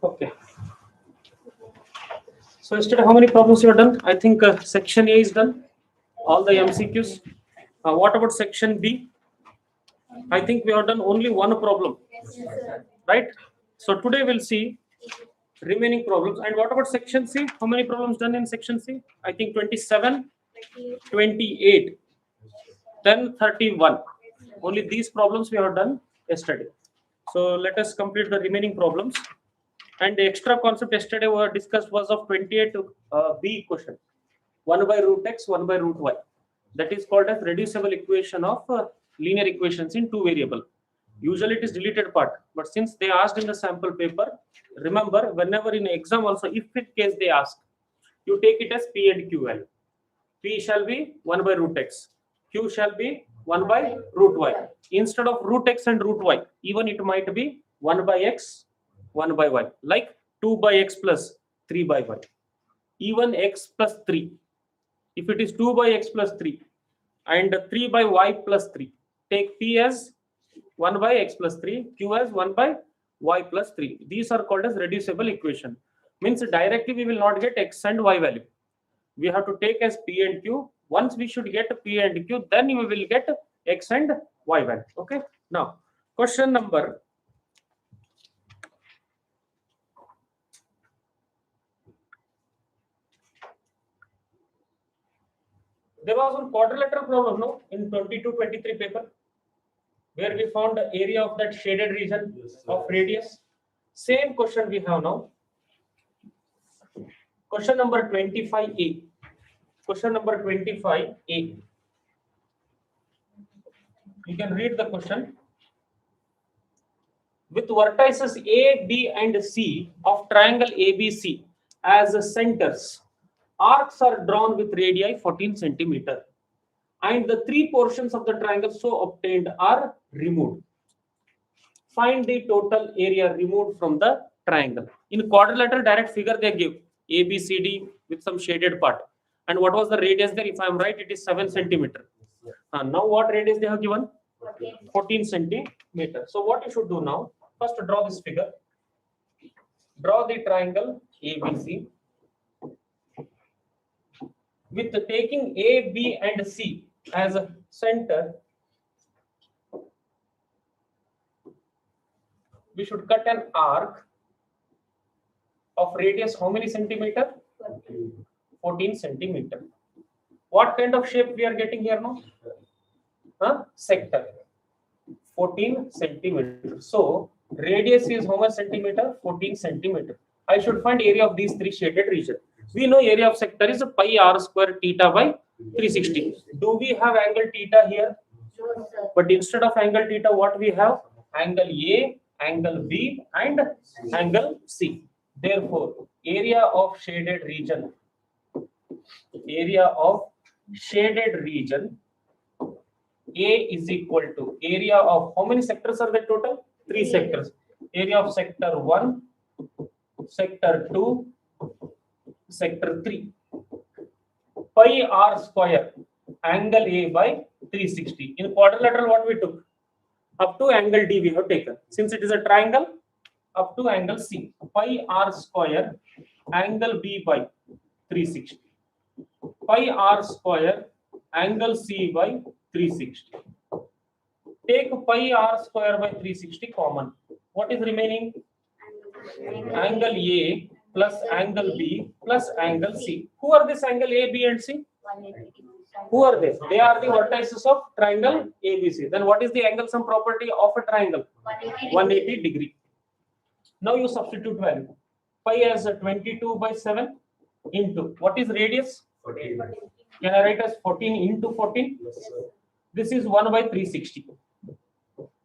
Okay. So yesterday, how many problems you have done? I think section A is done. All the MCQs. What about section B? I think we have done only one problem, right? So today we'll see remaining problems. And what about section C? How many problems done in section C? I think 27, 28, then 31. Only these problems we have done yesterday. So let us complete the remaining problems. And the extra concept yesterday we discussed was of 28 B question. 1 by root x, 1 by root y. That is called as reducible equation of linear equations in two variable. Usually it is deleted part, but since they asked in the sample paper, remember whenever in exam also, if in case they ask, you take it as P and Q value. P shall be 1 by root x, Q shall be 1 by root y. Instead of root x and root y, even it might be 1 by x, 1 by y, like 2 by x plus 3 by y, even x plus 3. If it is 2 by x plus 3 and 3 by y plus 3, take P as 1 by x plus 3, Q as 1 by y plus 3. These are called as reducible equation. Means directly we will not get x and y value. We have to take as P and Q. Once we should get P and Q, then we will get x and y value. Okay. Now, question number. There was one quadrilateral problem, no, in 22-23 paper, where we found the area of that shaded region of radius. Same question we have now. Question number 25A. Question number 25A. You can read the question. With vertices A, B, and C of triangle ABC as centers, arcs are drawn with radii 14 centimeter, and the three portions of the triangle so obtained are removed. Find the total area removed from the triangle. In quadrilateral direct figure they give ABCD with some shaded part. And what was the radius there? If I am right, it is 7 centimeter. Now what radius they have given? 14 centimeter. So what you should do now? First draw this figure. Draw the triangle ABC with taking A, B, and C as a center. We should cut an arc of radius how many centimeter? 14 centimeter. What kind of shape we are getting here now? Sector. 14 centimeter. So radius is how much centimeter? 14 centimeter. I should find area of these three shaded region. We know area of sector is a pi r square theta by 360. Do we have angle theta here? But instead of angle theta, what we have? Angle A, angle B, and angle C. Therefore, area of shaded region. Area of shaded region A is equal to area of how many sectors are there total? 3 sectors. Area of sector 1, sector 2, sector 3. Pi r square angle A by 360. In quadrilateral, what we took? Up to angle D we have taken. Since it is a triangle, up to angle C. Pi r square angle B by 360. Pi r square angle C by 360. Take pi r square by 360 common. What is remaining? Angle A plus angle B plus angle C. Who are this angle A, B, and C? Who are they? They are the vertices of triangle ABC. Then what is the angle sum property of a triangle? 180 degree. Now you substitute value. Pi as 22 by 7 into what is radius? 14. Can I write as 14 into 14? Yes, sir. This is 1 by 360.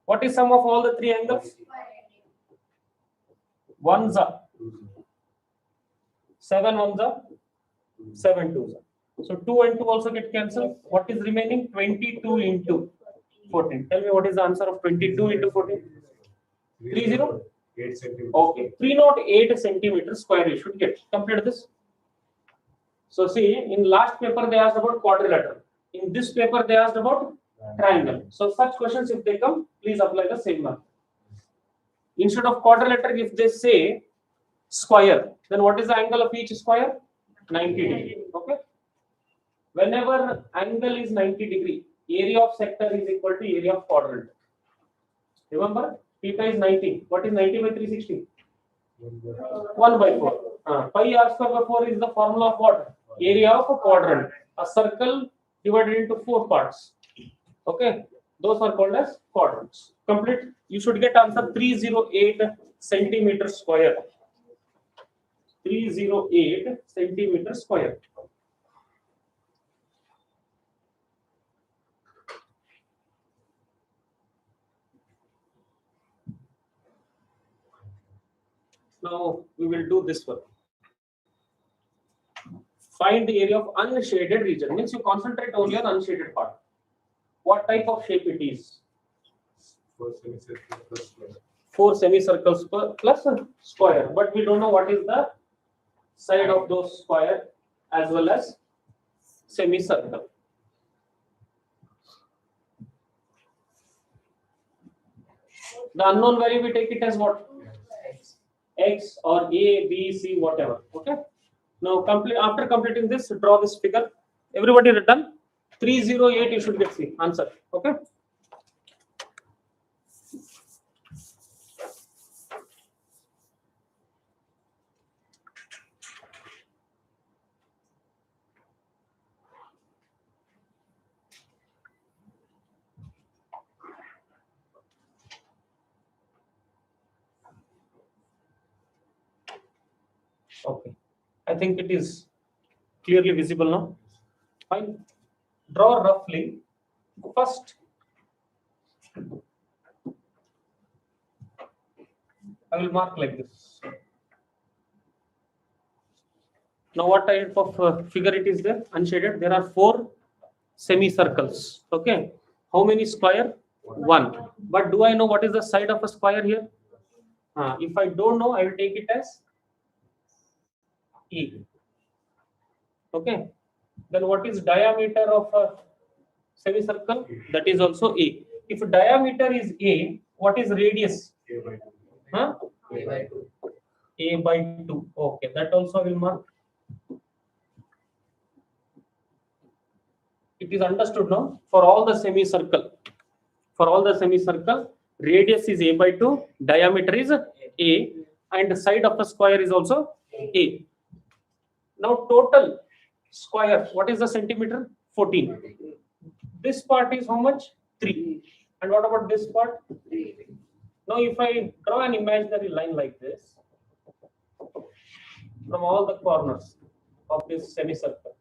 What is sum of all the three angles? 1 za 7 1 za 7 2 za. So 2 and 2 also get cancelled. What is remaining? 22 into 14. Tell me what is the answer of 22 into 14? 30? 8 centimeters. Okay, 308 centimeters square you should get. Complete this. So see, in last paper they asked about quadrilateral. In this paper they asked about triangle. So such questions if they come, please apply the same one. Instead of quadrilateral, if they say square, then what is the angle of each square? 90 degree. Okay. Whenever angle is 90 degree, area of sector is equal to area of quadrant. Remember, theta is 90. What is 90 by 360? 1 by 4. Pi r square by 4 is the formula of what? Area of a quadrant. A circle divided into 4 parts. Okay. Those are called as quadrants. Complete. You should get answer 308 centimeter square. 308 centimeter square. Now we will do this one. Find the area of unshaded region. Means you concentrate only on unshaded part. What type of shape it is? 4 semicircles plus square. But we don't know what is the side of those square as well as semicircle. The unknown value we take it as what? X or A, B, C, whatever. Okay. Now after completing this, draw this figure. Everybody done? 308 you should get C answer. Okay. Okay. I think it is clearly visible now. Fine. Draw roughly. First, I will mark like this. Now, what type of figure it is there? Unshaded. There are 4 semicircles. Okay. How many square? 1. But do I know what is the side of a square here? If I don't know, I will take it as E. Okay. Then what is diameter of a semicircle? That is also A. If diameter is A, what is radius? A by 2. Huh? A by 2. A by 2. Okay, that also will mark. It is understood now for all the semicircle. For all the semicircle, radius is A by 2, diameter is A, and the side of the square is also A. Now total square, what is the centimeter? 14. This part is how much? 3. And what about this part? 3. Now if I draw an imaginary line like this from all the corners of this semicircle,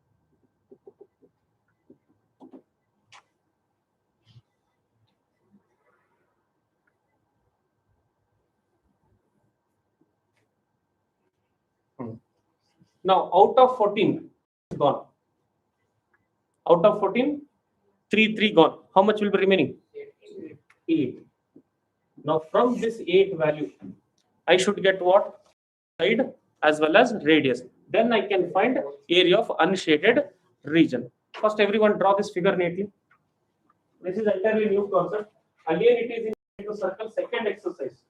now out of 14 is gone. Out of 14, 3 gone. How much will be remaining? 8. Now from this 8 value, I should get what? Side as well as radius. Then I can find area of unshaded region. First, everyone draw this figure neatly. This is entirely new concept. Again, it is in the circle second exercise,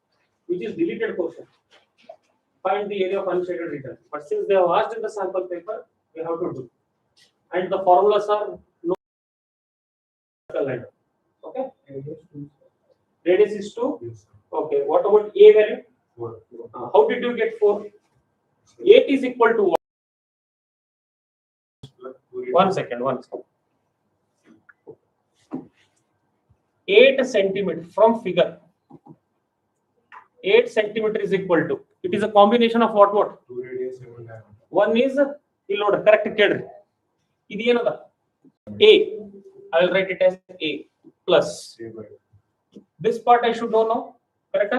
which is deleted portion. Find the area of unshaded region. But since they have asked in the sample paper, we have to do. And the formulas are no circle line. Okay. Radius is 2. Yes. Okay. What about A value? 4. How did you get 4? 8 is equal to what? 1 second. 8 centimeter from figure. 8 centimeter is equal to. It is a combination of what? 2 radius and 1 diameter. One is load. Correct. Idi another. A. I will write it as A plus. A by 2. This part I should know now. Correct?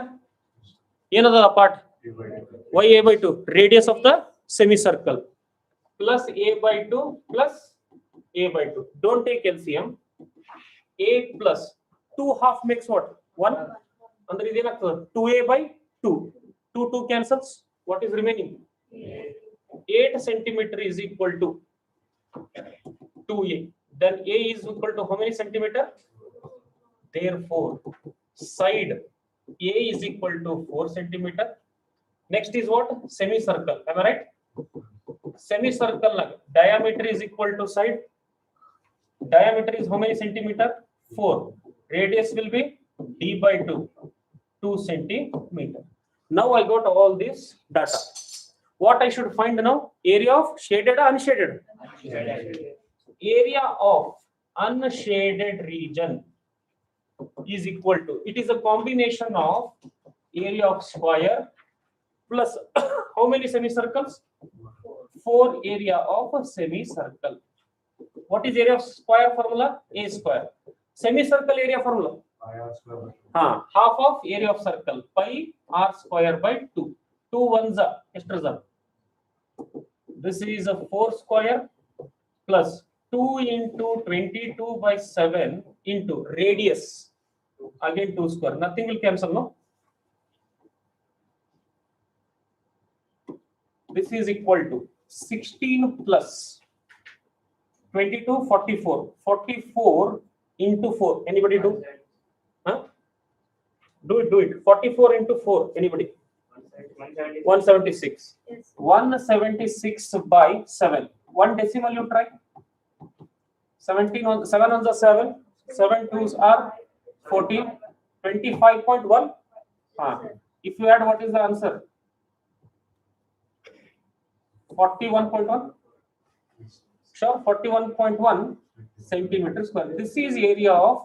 Another part. A by 2. Why A by 2? Radius of the semicircle. Plus A by 2 plus A by 2. Don't take LCM. A plus 2 half makes what? 1. Under is 2A by 2. 2 cancels. What is remaining? 8 centimeter is equal to 2A. Then A is equal to how many centimeter? Therefore, side A is equal to 4 centimeter. Next is what? Semicircle. Am I right? Semicircle diameter is equal to side. Diameter is how many centimeter? 4. Radius will be d by 2, 2 centimeter. Now I got all this data. What I should find now? Area of shaded or unshaded? Area of unshaded region is equal to, it is a combination of area of square plus how many semicircles? 4 area of a semicircle. What is area of square formula? A square. Semicircle area formula? Half of area of circle, pi r square by 2. 2 ones are extra. This is a 4 square plus 2 into 22 by 7 into radius. Again 2 square. Nothing will cancel, no? This is equal to 16 plus 22, 44. 44 into 4. Anybody do? Huh? Do it. 44 into 4. Anybody? 176. Yes. 176 by 7. One decimal you try. 17 on 7 on the 7. 7 twos are 14. 25.1. If you add, what is the answer? 41.1. Sure, 41.1 centimeter square. This is area of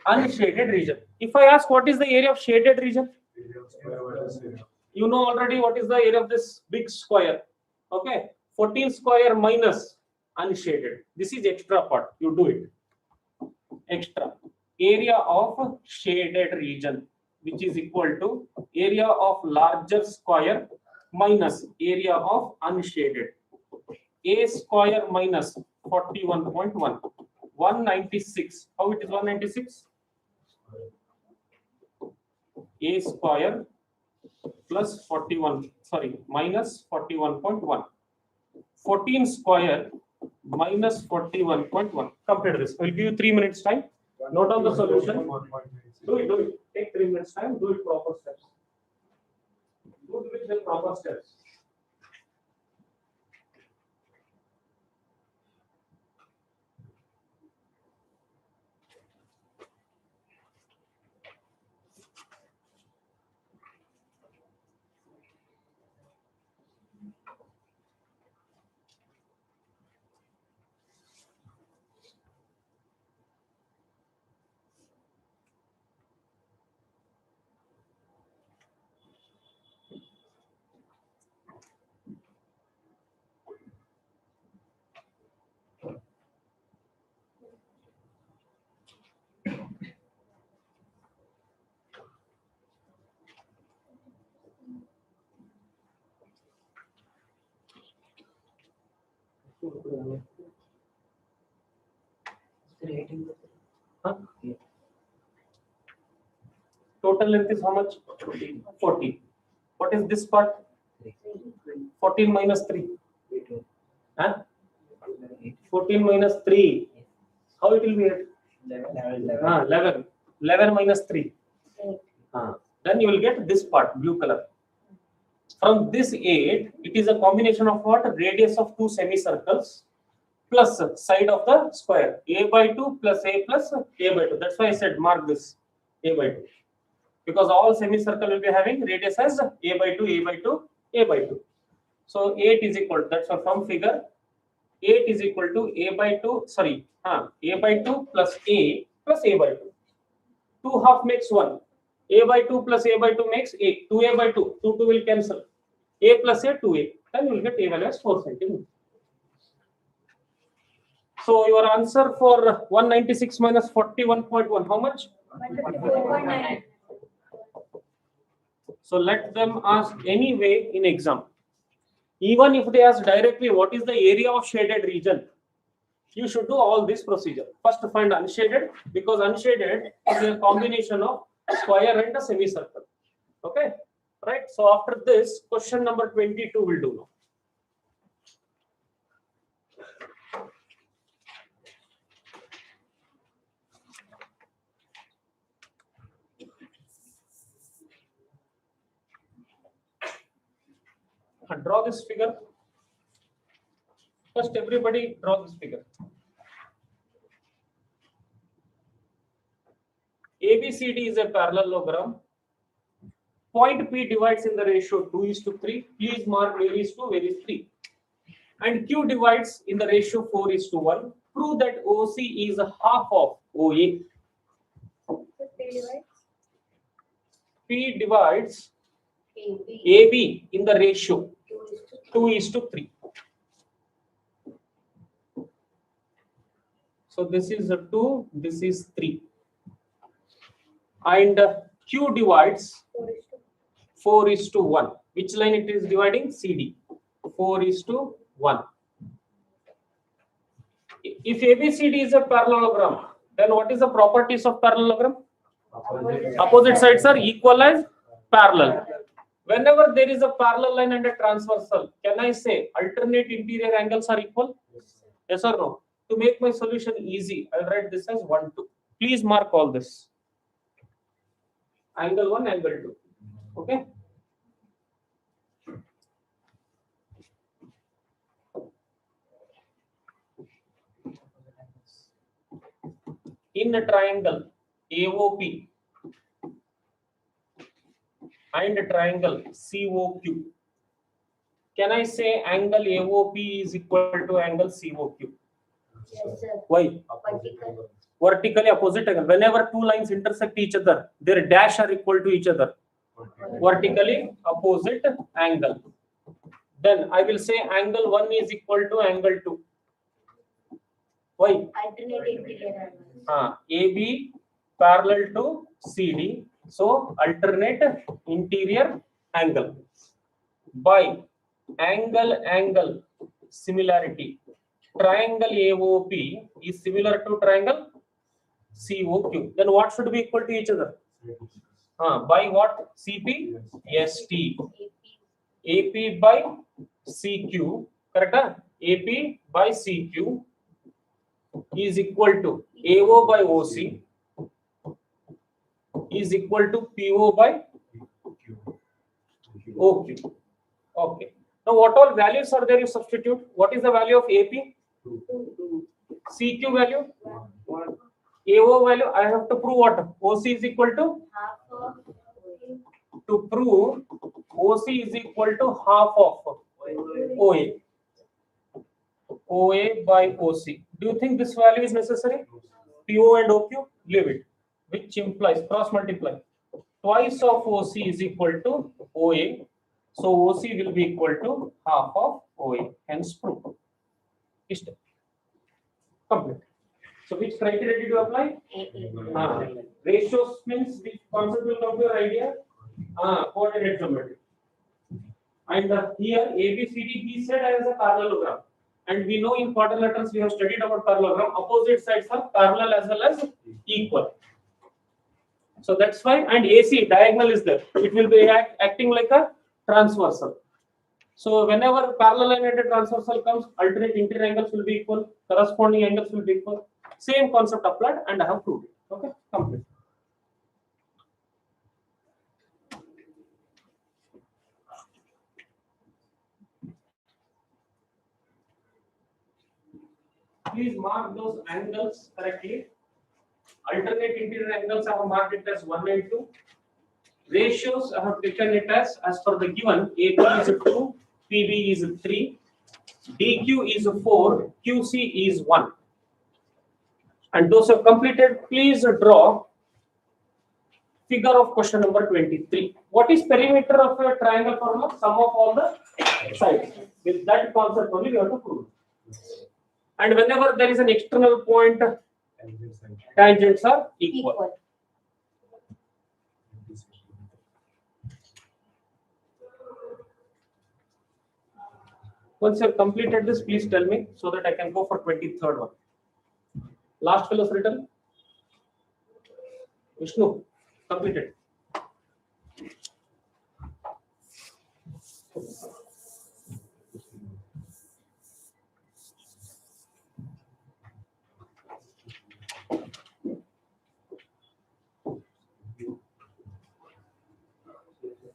unshaded region. If I ask what is the area of shaded region, you know already what is the area of this big square. Okay, 14 square minus unshaded. This is extra part. You do it. Extra area of shaded region, which is equal to area of larger square minus area of unshaded. A square minus 41.1. 196. How it is 196? A square plus 41. Sorry, minus 41.1. 14 square minus 41.1. Complete this. I'll give you 3 minutes time. Note down the solution. Do it. Take 3 minutes time. Do it proper steps. Do it with the proper steps. Huh? Total length is how much? 40. What is this part? 14 minus 3. Huh? 14 minus 3. How it will be? 11. 11 minus 3. Then you will get this part, blue color. From this 8, it is a combination of what? Radius of 2 semicircles plus side of the square. A by 2 plus A plus A by 2. That's why I said mark this A by 2. Because all semicircle will be having radius as A by 2, A by 2, A by 2. So 8 is equal to, that's why from figure, 8 is equal to A by 2, sorry, A by 2 plus A by 2. 2 half makes 1. A by 2 plus A by 2 makes 8. 2A by 2. 2 will cancel. A plus A, 2A. Then you will get A value as 4 centimeters. So your answer for 196 minus 41.1, how much? 154.9. So let them ask anyway in exam. Even if they ask directly what is the area of shaded region, you should do all this procedure. First find unshaded, because unshaded is a combination of square and a semicircle. Okay, right? So after this, question number 22 will do now. Draw this figure. First, everybody draw this figure. ABCD is a parallelogram. Point P divides in the ratio 2:3. Please mark where is 2, where is 3. And Q divides in the ratio 4:1. Prove that OC is a half of OA. P divides AB in the ratio 2:3. So this is a 2, this is 3. And Q divides 4:1. Which line it is dividing? CD. 4:1. If ABCD is a parallelogram, then what is the properties of parallelogram? Opposite sides are equal as parallel. Whenever there is a parallel line and a transversal, can I say alternate interior angles are equal? Yes or no? To make my solution easy, I'll write this as 1, 2. Please mark all this. Angle 1, angle 2. Okay? In a triangle AOP and a triangle COQ, can I say angle AOP is equal to angle COQ? Yes, sir. Why? Vertical. Vertically opposite angle. Whenever two lines intersect each other, their dash are equal to each other. Vertically opposite angle. Then I will say angle 1 is equal to angle 2. Why? Alternate interior angles. AB parallel to CD. So alternate interior angle. By angle similarity. Triangle AOP is similar to triangle COQ. Then what should be equal to each other? By what? CP? ST. AP by CQ. Correct? AP by CQ is equal to AO by OC is equal to PO by OQ. Okay. Now what all values are there you substitute? What is the value of AP? 2. CQ value? 1. AO value, I have to prove what? OC is equal to? Half of To prove OC is equal to half of OA. OA by OC. Do you think this value is necessary? PO and OQ? Leave it. Which implies cross multiply. Twice of OC is equal to OA. So OC will be equal to half of OA. Hence proof. Complete. So which criteria did you apply? Ratios means which concept will come to your idea? Coordinate geometry. And here ABCD he said as a parallelogram. And we know in quadrilaterals we have studied about parallelogram. Opposite sides are parallel as well as equal. So that's why, and AC diagonal is there. It will be acting like a transversal. So whenever parallel line and a transversal comes, alternate interior angles will be equal, corresponding angles will be equal. Same concept applied, and I have proved it. Okay, complete. Please mark those angles correctly. Alternate interior angles I have marked it as 1 and 2. Ratios I have taken it as per the given. AP is 2, PB is 3, DQ is 4, QC is 1. And those who have completed, please draw figure of question number 23. What is perimeter of a triangle formula? Sum of all the sides. With that concept only we have to prove. And whenever there is an external point, tangents are equal. Once you have completed this, please tell me so that I can go for 23rd one. Last fellow's written. Vishnu, completed.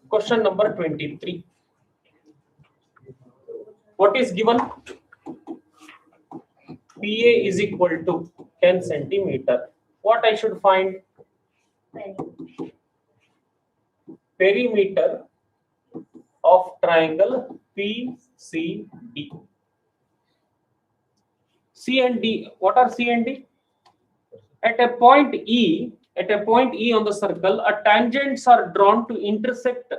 Question number 23. What is given? PA is equal to 10 centimeter. What I should find? Perimeter of triangle PCD. C and D. What are C and D? At a point E on the circle, a tangents are drawn to intersect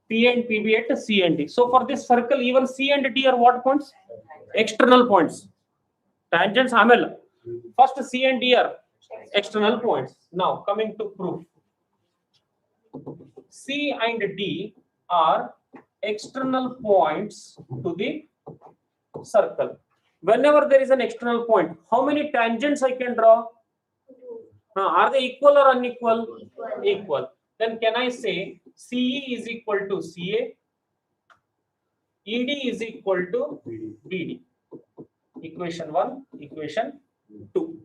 P and PB at C and D. So for this circle, even C and D are what points? External points. Tangents amel. First C and D are external points. Now coming to proof. C and D are external points to the circle. Whenever there is an external point, how many tangents I can draw? Are they equal or unequal? Equal. Then can I say CE is equal to CA, ED is equal to BD? Equation 1, equation 2.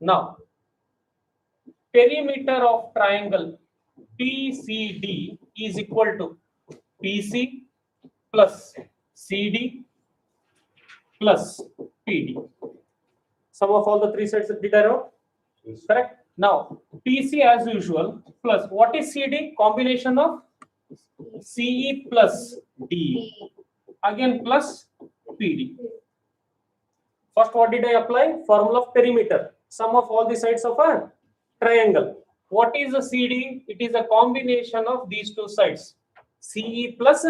Now, perimeter of triangle PCD is equal to PC plus CD plus PD. Sum of all the three sides did I wrote? Correct. Now PC as usual plus what is CD? Combination of CE plus D again plus PD. First, what did I apply? Formula of perimeter. Sum of all the sides of a triangle. What is a CD? It is a combination of these two sides, CE plus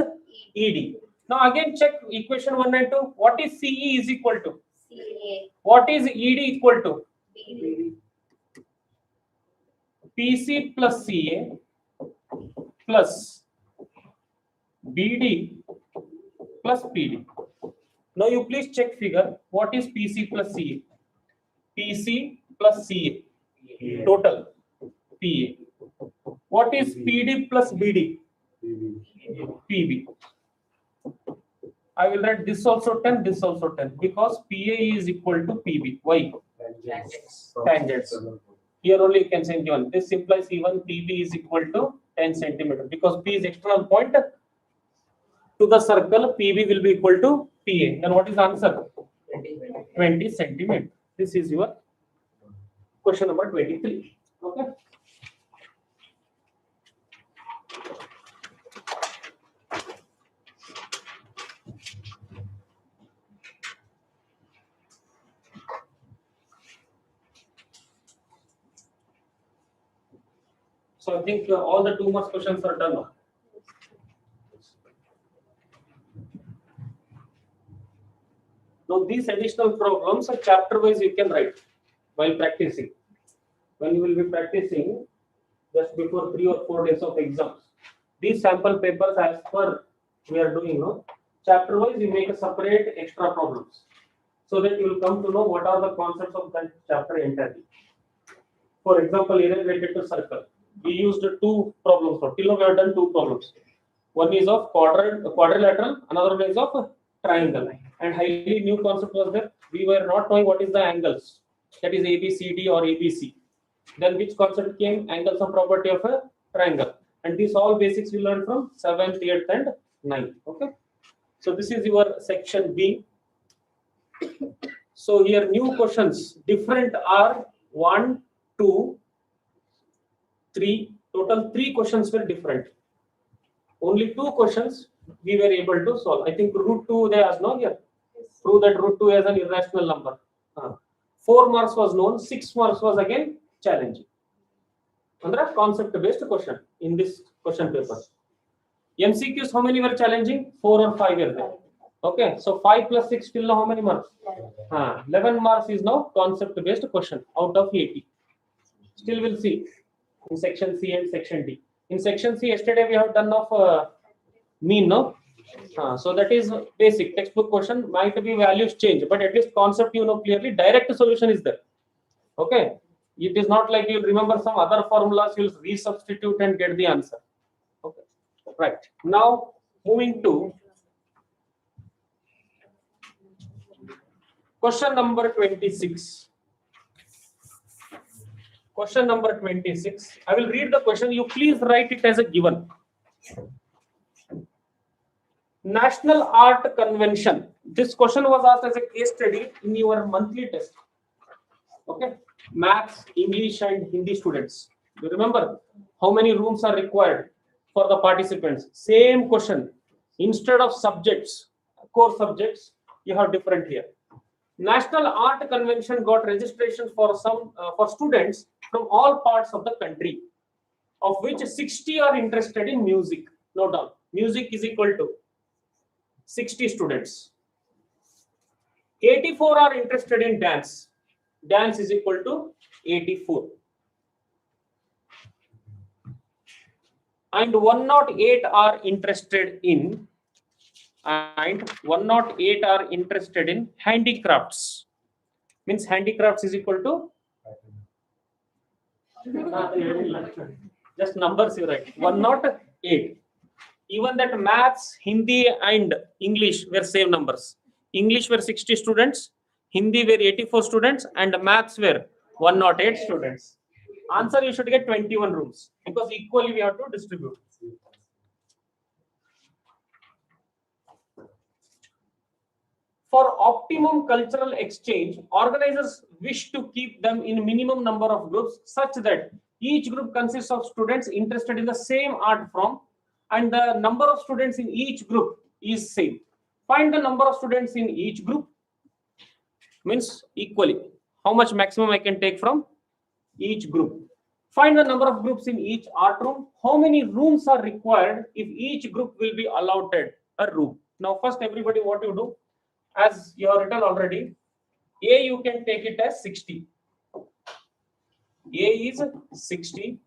ED. Now again check equation 1 and 2. What is CE is equal to? CA. What is ED equal to? BD. PC plus CA plus BD plus PD. Now you please check figure. What is PC plus CA? PC plus CA. Total PA. What is PD plus BD? PB. I will write this also 10, this also 10 because PA is equal to PB. Why? Tangents. Here only you can say given. This implies even PB is equal to 10 centimeter because P is external point to the circle. PB will be equal to PA. Then what is the answer? 20 centimeter. This is your question number 23. Okay. So I think all the 2 marks questions are done now. Now these additional problems are chapter wise you can write while practicing. When you will be practicing just before 3 or 4 days of exams. These sample papers as per we are doing now. Chapter wise you make a separate extra problems. So that you will come to know what are the concepts of that chapter entirely. For example, related to circle. We used 2 problems for till now we have done 2 problems. One is of quadrilateral, another one is of triangle. And highly new concept was that we were not knowing what is the angles, that is ABCD or ABC. Then which concept came? Angle sum property of a triangle. And these all basics we learned from 7th, 8th and 9th. Okay. So this is your section B. So here new questions different are 1, 2, 3, total 3 questions were different. Only 2 questions we were able to solve. I think root 2 they asked no here. Prove that root 2 is an irrational number. 4 marks was known, 6 marks was again challenging. Under concept based question in this question paper. MCQs how many were challenging? 4 or 5 were there. Okay, so 5 plus 6 till now how many marks? 11 marks is now concept based question out of 80. Still we'll see in section C and section D. In section C yesterday we have done of mean, no? So that is basic textbook question. Might be values change, but at least concept you know clearly. Direct solution is there. Okay, it is not like you'll remember some other formulas, you'll resubstitute and get the answer. Okay, right. Now moving to question number 26. Question number 26. I will read the question. You please write it as a given. National Art Convention. This question was asked as a case study in your monthly test. Okay, maths, English, and Hindi students. You remember how many rooms are required for the participants? Same question. Instead of subjects, core subjects, you have different here. National Art Convention got registration for some for students from all parts of the country, of which 60 are interested in music. Note down, music is equal to 60 students. 84 are interested in dance. Dance is equal to 84. And 108 are interested in handicrafts. Means handicrafts is equal to just numbers you write. 108. Even that maths, Hindi and English were same numbers. English were 60 students, Hindi were 84 students, and maths were 108 students. Answer, you should get 21 rooms because equally we have to distribute. For optimum cultural exchange, organizers wish to keep them in minimum number of groups such that each group consists of students interested in the same art form and the number of students in each group is same. Find the number of students in each group, means equally. How much maximum I can take from each group. Find the number of groups in each art room. How many rooms are required if each group will be allotted a room? Now first everybody, what you do, as you have written already, A you can take it as 60. A is 60,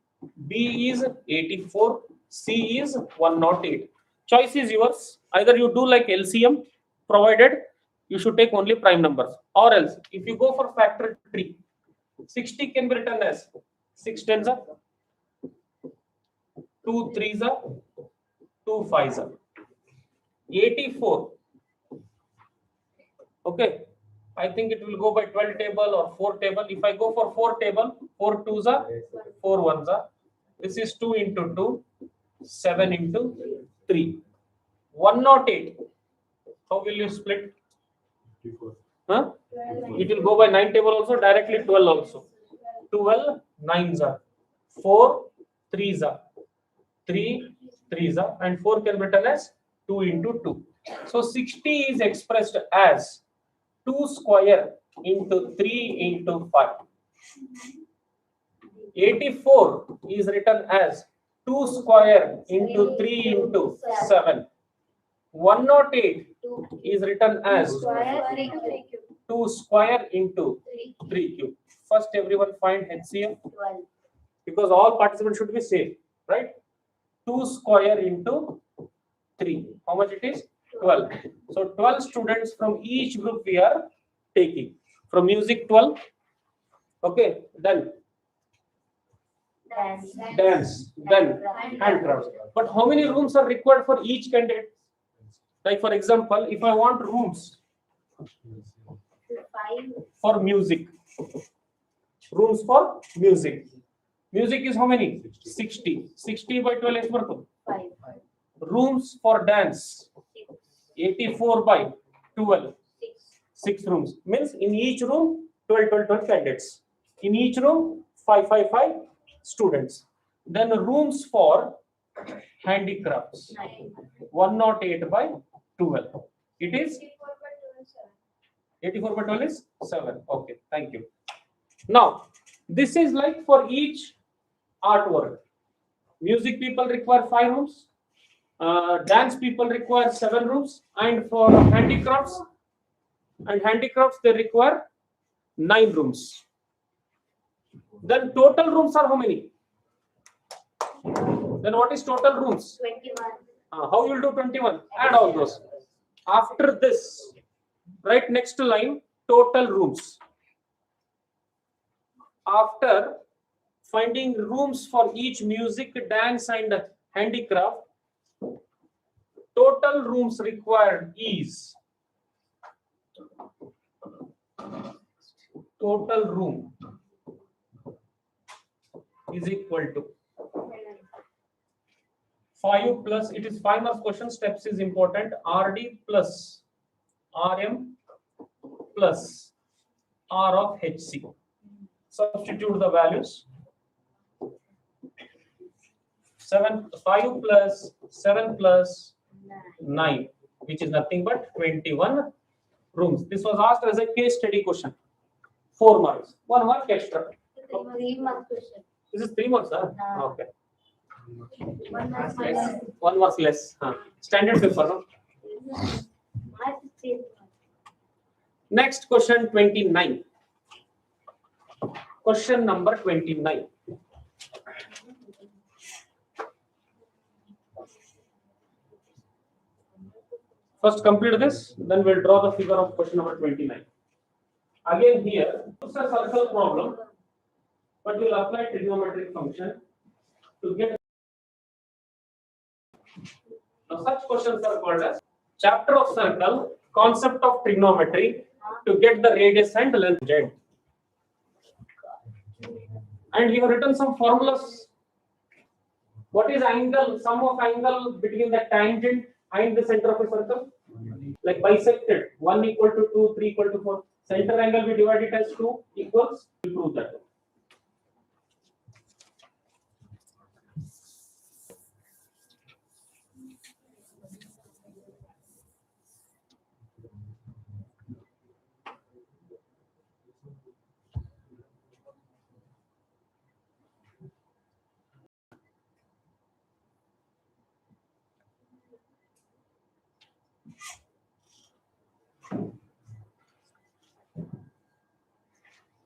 B is 84, C is 108. Choice is yours. Either you do like LCM, provided you should take only prime numbers, or else if you go for factor tree, 60 can be written as 6 tens are, 2 threes are, 2 fives are. 84. Okay, I think it will go by 12 table or 4 table. If I go for 4 table, 4 twos are, 4 ones are. This is 2 into 2, 7 into 3. 108. How will you split? Huh? It will go by 9 table also, directly 12 also. 12 nines are, 4 threes are, 3 threes are, and 4 can be written as 2 into 2. So 60 is expressed as 2 square into 3 into 5. 84 is written as 2 square into 3 into 7. 108 is written as 2 square into 3 cube. First everyone find HCF, 12. because all participants should be safe, right? 2 square into 3. How much it is? 12. So 12 students from each group we are taking. From music 12. Okay, then dance, then handcrafts. But how many rooms are required for each candidate? Like for example, if I want rooms 5. for music, rooms for music. Music is how many? 60. 60 by 12 is worth. 5. Rooms for dance, 84 by 12. 6 rooms. Means in each room 12 candidates. In each room 5 students. Then rooms for handicrafts, 108 by 12. It is 84 by 12 is 7. Okay, thank you. Now this is like for each artwork. Music people require 5 rooms. Dance people require 7 rooms, and for handicrafts they require 9 rooms. Then total rooms are how many? Then what is total rooms? 21. How you will do 21? Add all those. After this, right next line, total rooms. After finding rooms for each music, dance, and handicraft, total rooms required is total room is equal to 5 plus, it is 5 marks question, steps is important. RD plus RM plus R of HC. Substitute the values. 5 plus 7 plus 9, which is nothing but 21 rooms. This was asked as a case study question. 4 marks. 1 mark extra. 3 marks question. This is 3 marks, huh? Yeah. Okay. 1 mark less. 1 mark less. Huh. Standard paper, no? Mark is 3 marks. Next question 29. Question number 29. First complete this, then we'll draw the figure of question number 29. Again here, it's a circle problem, but you'll apply trigonometric function to get. Now such questions are called as chapter of circle, concept of trigonometry to get the radius and length z. And we have written some formulas. What is angle, sum of angle between the tangent and the center of a circle? Like bisected, 1 equal to 2, 3 equal to 4. Center angle we divide it as 2 equals, we prove that.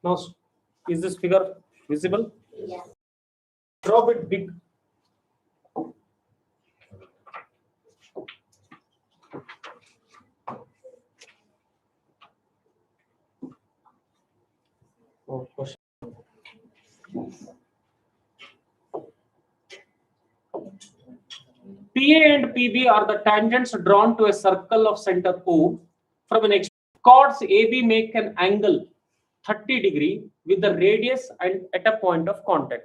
Now, is this figure visible? Yes. Draw it big. Oh, question. PA and PB are the tangents drawn to a circle of center O from an chords AB make an angle 30 degree with the radius and at a point of contact.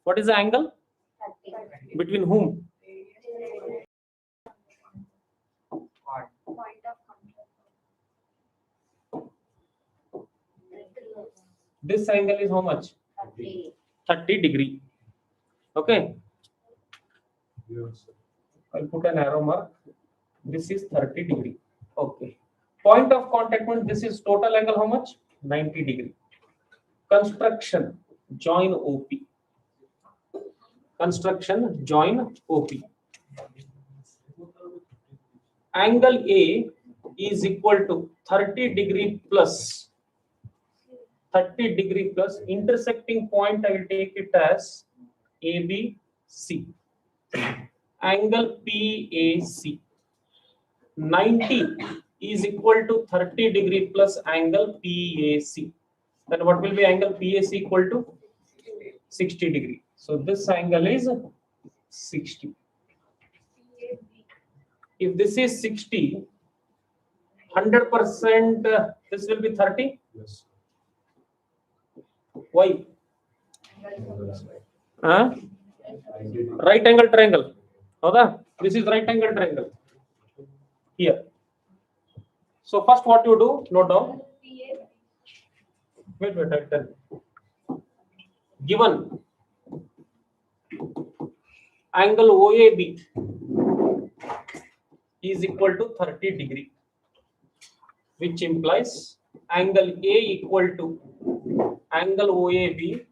What is the angle? 30. Between whom? Point of contact. This angle is how much? 30. 30 degree. Okay. I'll put an arrow mark. This is 30 degree. Okay. Point of contact means this is total angle how much? 90 degree. Construction, join OP. Construction, join OP. Angle A is equal to 30 degree plus 30 degree plus intersecting point. I will take it as ABC. Angle PAC. 90 is equal to 30 degree plus angle PAC. Then what will be angle PAC equal to? 60 degree. So this angle is 60. If this is 60, 100% this will be 30. Yes. Why? Huh? Right angle triangle. Hoda? This is right angle triangle. Here. So first what you do, note down. Wait, I'll tell you. Given angle OAB is equal to 30 degree, which implies angle A equal to angle OAB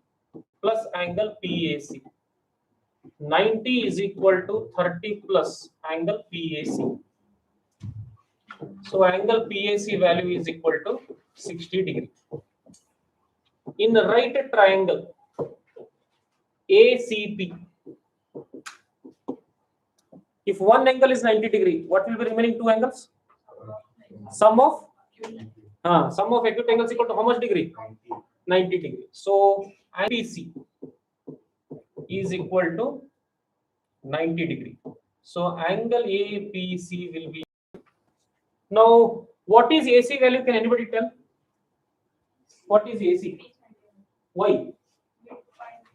plus angle PAC. 90 is equal to 30 plus angle PAC. So angle PAC value is equal to 60 degree. In the right triangle ACP, if one angle is 90 degree, what will be remaining two angles? Sum of acute angles equal to how much degree? 90 degree. So PC is equal to 90 degree. So angle APC will be. Now, what is AC value? Can anybody tell? What is AC? Why?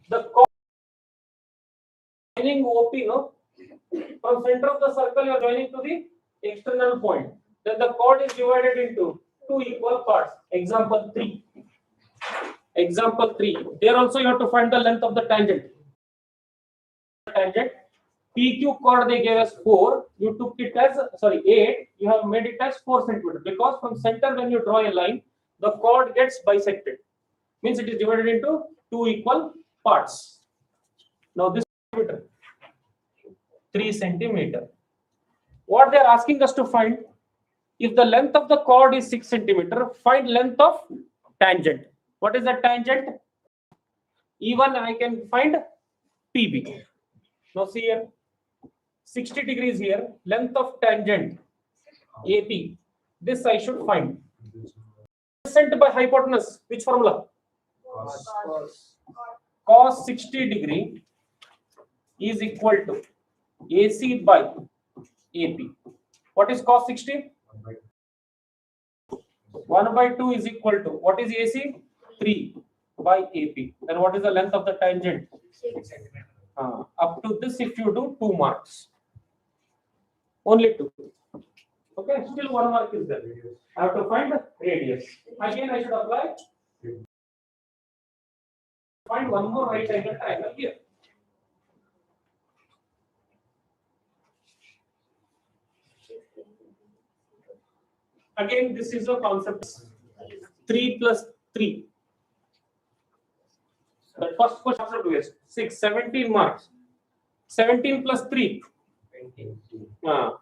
The joining OP, no? From center of the circle, you are joining to the external point. Then the chord is divided into two equal parts. Example 3. Example 3. There also you have to find the length of the tangent. Tangent. PQ chord they gave us 4. You took it as 8. You have made it as 4 centimeter because from center when you draw a line, the chord gets bisected. Means it is divided into two equal parts. Now this 3 centimeter. What they are asking us to find, if the length of the chord is 6 centimeter, find length of tangent. What is the tangent? Even I can find PB. Now see here, 60 degrees here, length of tangent AP. This I should find. Percent by hypotenuse, which formula? Cos 60 degree is equal to AC by AP. What is cos 60? 1 by 2 is equal to, what is AC? 3 by AP. Then what is the length of the tangent? 6. Up to this, if you do 2 marks. Only 2. Okay, still 1 mark is there. I have to find the radius. Again, I should apply. Find one more right angle triangle here. Again, this is a concept. 3 plus 3. The first question is 6, 17 marks. 17 plus 3. So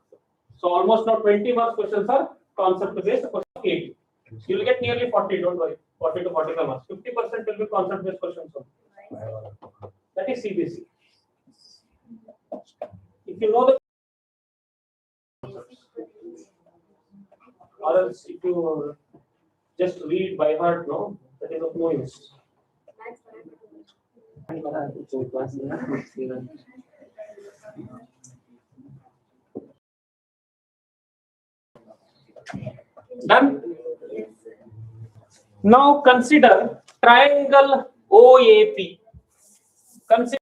almost now 20 marks questions are concept based. Question 8. You will get nearly 40. Don't worry. 40 to 45 marks. 50% will be concept based questions. That is CBC. If you know the, or else if you just read by heart, no, that is of no use. Done. Now consider triangle OAP. Consider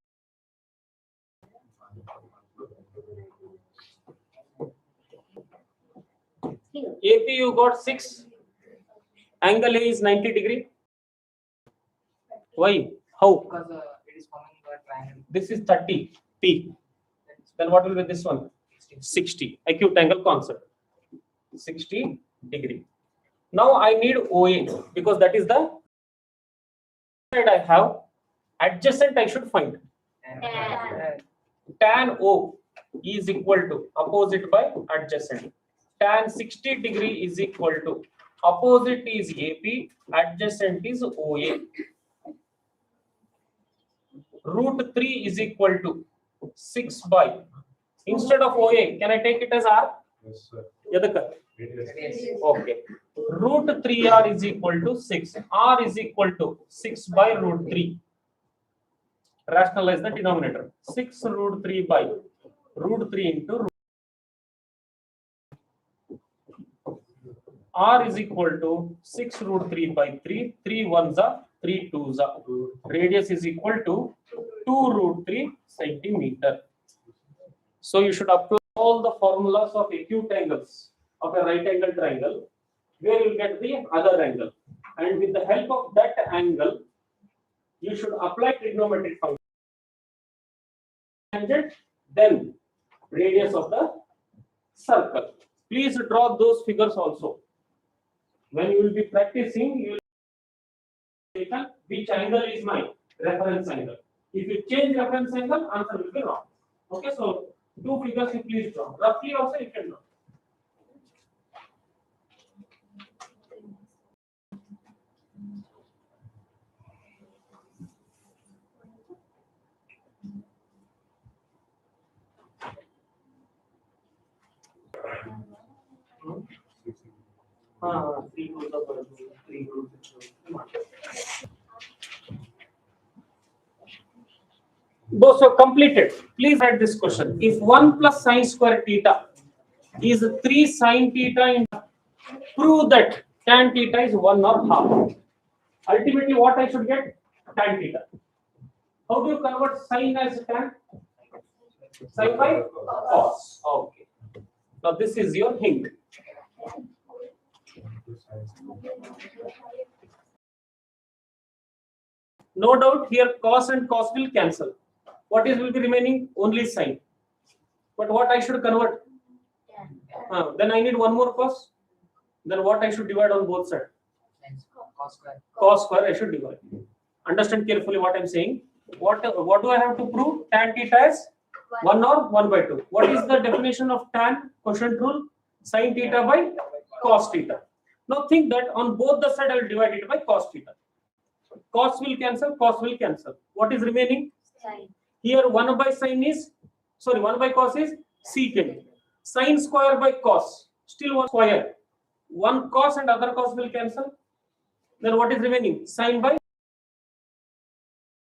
AP, you got 6. Angle A is 90 degree. Why? How? Because it is forming a triangle. This is 30 P. Then what will be this one? 60. Acute angle concept. 60 degree. Now I need OA because that is the side I have. Adjacent I should find. Tan O is equal to opposite by adjacent. Tan 60 degree is equal to opposite is AP, adjacent is OA. Root 3 is equal to 6 by. Instead of OA, can I take it as R? Yes, sir. Yadaka? Yes. Okay. Root 3R is equal to 6. R is equal to 6 by root 3. Rationalize the denominator. 6 root 3 by root 3 into root. R is equal to 6 root 3 by 3. 3 ones are 3 twos are. Radius is equal to 2 root 3 centimeter. So you should apply all the formulas of acute angles of a right angle triangle, where you get the other angle, and with the help of that angle, you should apply trigonometric function. Tangent, then radius of the circle. Please draw those figures also. When you will be practicing, you will take which angle is my reference angle. If you change reference angle, answer will be wrong. Okay, so 2 figures you please draw. Roughly also you can draw. Those are completed. Please write this question. If 1 plus sine square theta is 3 sine theta, prove that tan theta is 1 or half. Ultimately, what I should get? Tan theta. How do you convert sine as tan? Sin by cos. Okay. Now this is your hint. No doubt here cos and cos will cancel. What is will be remaining? Only sin. But what I should convert? Then I need one more cos. Then what I should divide on both sides? Cos square. Cos square I should divide. Understand carefully what I'm saying. What do I have to prove? Tan theta is 1 or 1 by 2. What is the definition of tan? Quotient rule. Sin theta by cos theta. Now think that on both the side I will divide it by cos theta. Cos will cancel, cos will cancel. What is remaining? Sin. Here 1 by sin is, 1 by cos is secant. Sin square by cos, still 1 square. One cos and other cos will cancel. Then what is remaining? Sin by.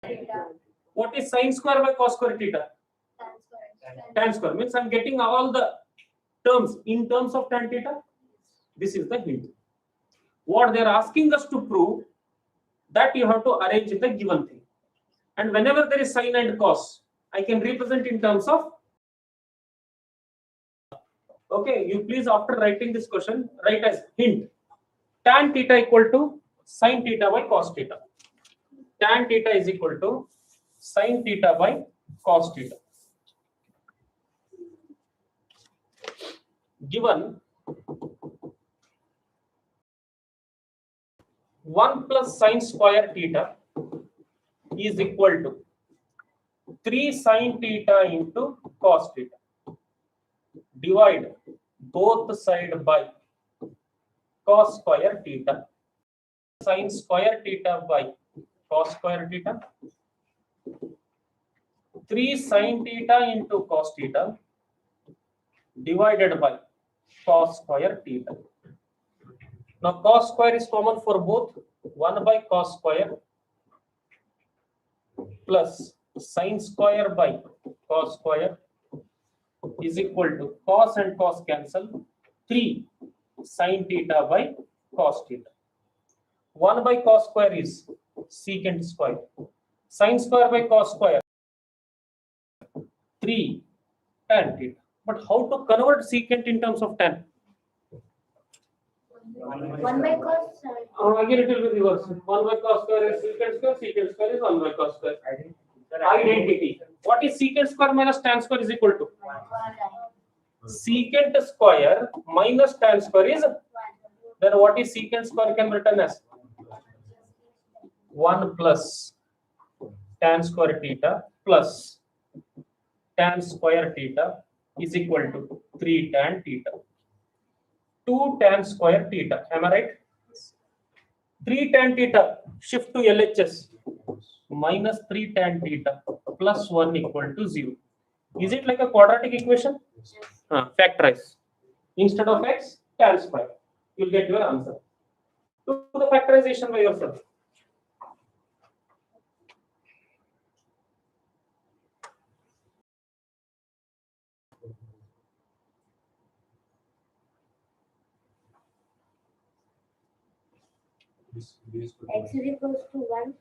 Theta. What is sin square by cos square theta? Tan square. Tan square means I'm getting all the terms in terms of tan theta. This is the hint. What they are asking us to prove, that you have to arrange in the given thing. And whenever there is sin and cos, I can represent in terms of. Okay, you please after writing this question, write as hint. Tan theta equal to sin theta by cos theta. Tan theta is equal to sin theta by cos theta. Given 1 plus sin square theta is equal to 3 sin theta into cos theta. Divide both sides by cos square theta. Sin square theta by cos square theta. 3 sin theta into cos theta divided by cos square theta. Now cos square is common for both. 1 by cos square plus sin square by cos square is equal to cos and cos cancel. 3 sin theta by cos theta. 1 by cos square is secant square. Sin square by cos square 3 tan theta. But how to convert secant in terms of tan? 1 by cos. Again it will be reversed. 1 by cos square is secant square is 1 by cos square. Identity. What is secant square minus tan square is equal to? Secant square minus tan square is, then what is secant square can be written as 1 plus tan square theta plus tan square theta is equal to 3 tan theta. 2 tan square theta. Am I right? 3 tan theta shift to LHS minus 3 tan theta plus 1 equal to 0. Is it like a quadratic equation? Factorize. Instead of x, tan square. You'll get your answer. Do the factorization by yourself. X is equals to 1.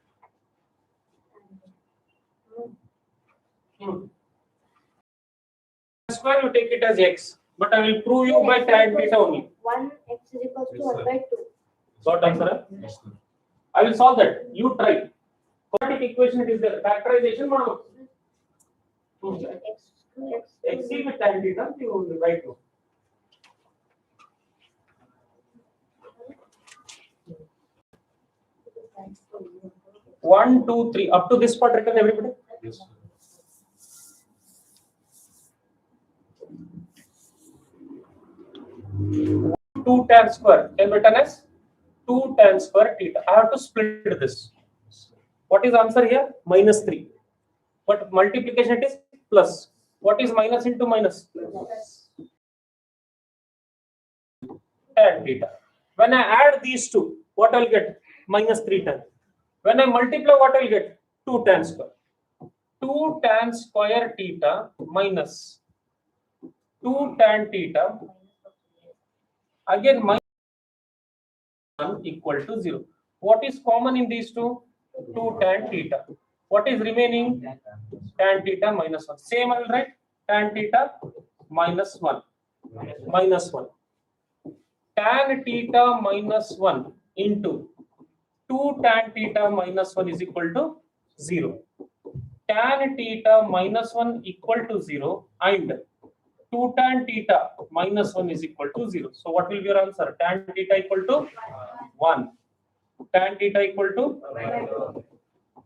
Square you take it as x, but I will prove you by tan theta only. 1 x is equals to 1 by 2. Got answer? I will solve that. You try. Quadratic equation it is there. Factorization model. X with tan theta you will write to. One, two, three. Up to this part written everybody. Yes. 2 tan square can be written as 2 tan square theta. I have to split this. What is answer here? Minus 3. But multiplication it is plus. What is minus into minus? Tan theta. When I add these two, what I will get? Minus 3 tan. When I multiply, what I will get? 2 tan square. 2 tan square theta minus 2 tan theta. Again minus 1 equal to 0. What is common in these two? 2 tan theta. What is remaining? Tan theta minus 1. Same I will write. tan theta minus 1 minus 1. Tan theta minus 1 into 2 tan theta minus 1 is equal to 0. Tan theta minus 1 equal to 0 and 2 tan theta minus 1 is equal to 0. So what will be your answer? Tan theta equal to 1. Tan theta equal to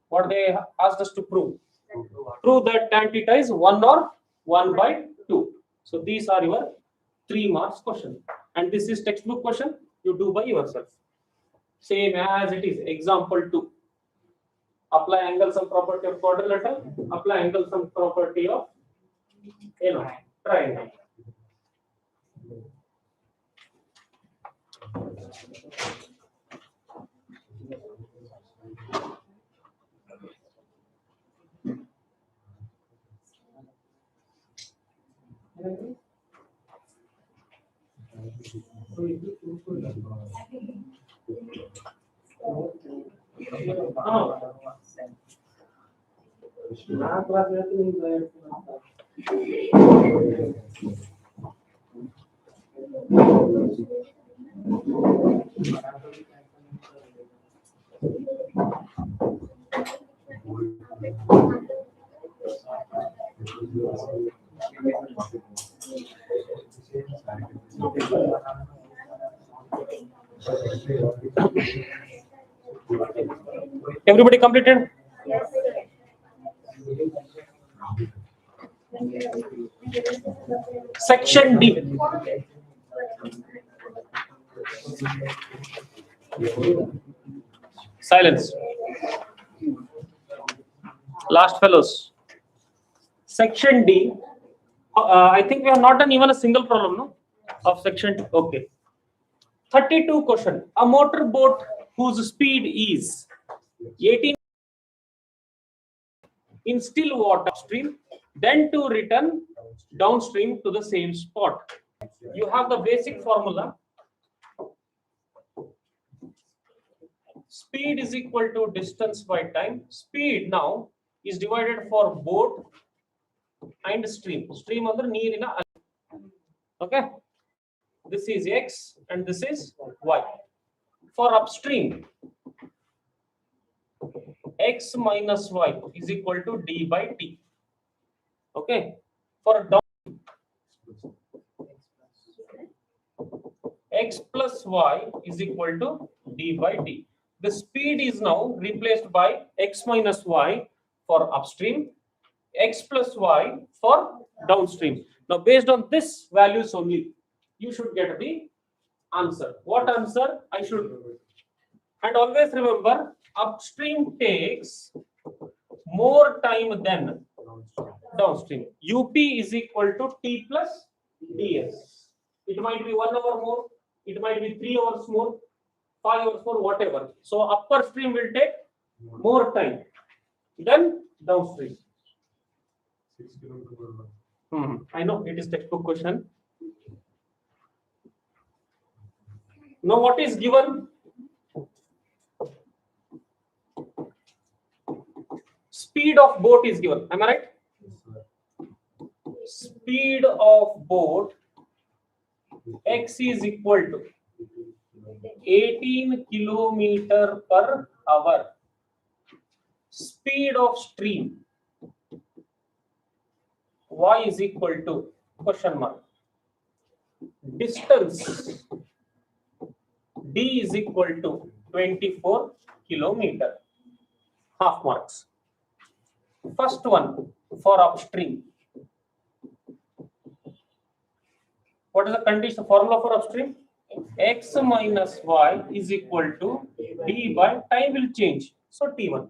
what they asked us to prove. Prove that tan theta is 1 or 1 by 2. So these are your 3 marks question. And this is textbook question. You do by yourself. Same as it is. Example 2. Apply angle sum property of quadrilateral. Apply angle sum property of triangle. Everybody completed? Yes. Section D. Silence. Last fellows. Section D. I think we have not done even a single problem, no? Of section D. Okay. 32 question. A motor boat whose speed is 18 in still water upstream, then to return downstream to the same spot. You have the basic formula. Speed is equal to distance by time. Speed now is divided for boat and stream. Stream under near. Okay. This is x and this is y. For upstream, x minus y is equal to d by t. Okay. For down, x plus y is equal to d by t. The speed is now replaced by x minus y for upstream, x plus y for downstream. Now, based on this values only, you should get the answer. What answer I should? And always remember, upstream takes more time than downstream. UP is equal to T plus DS. It might be 1 hour more, it might be 3 hours more, 5 hours more, whatever. So upper stream will take more time than downstream. I know it is textbook question. Now what is given? Speed of boat is given. Am I right? Speed of boat x is equal to 18 kilometer per hour. Speed of stream y is equal to question mark. Distance d is equal to 24 kilometer. Half marks. First one for upstream. What is the condition formula for upstream? X minus y is equal to d by time will change. So t1.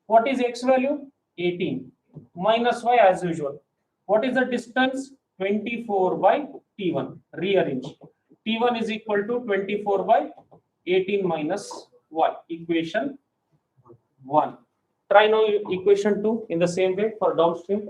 What is x value? 18 minus y as usual. What is the distance? 24 by t1. Rearrange. T1 is equal to 24 by 18 minus y. Equation 1. Try now equation 2 in the same way for downstream.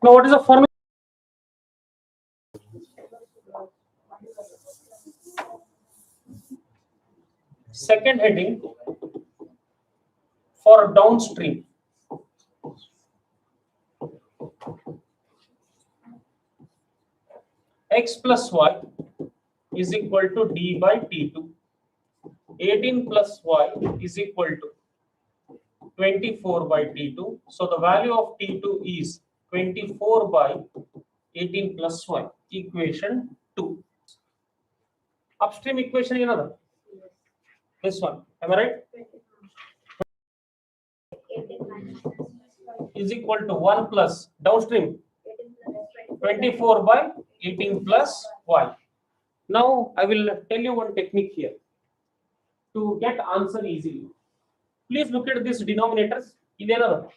Now, what is the formula? Second heading for downstream. X plus y is equal to d by t2. 18 plus y is equal to 24 by t2. So the value of t2 is 24 by 18 plus y. Equation 2. Upstream equation is another. This one. Am I right? 18 minus Is equal to 1 plus downstream 18 plus 24 by 18 plus y. Now I will tell you one technique here to get answer easily. Please look at this denominators. In another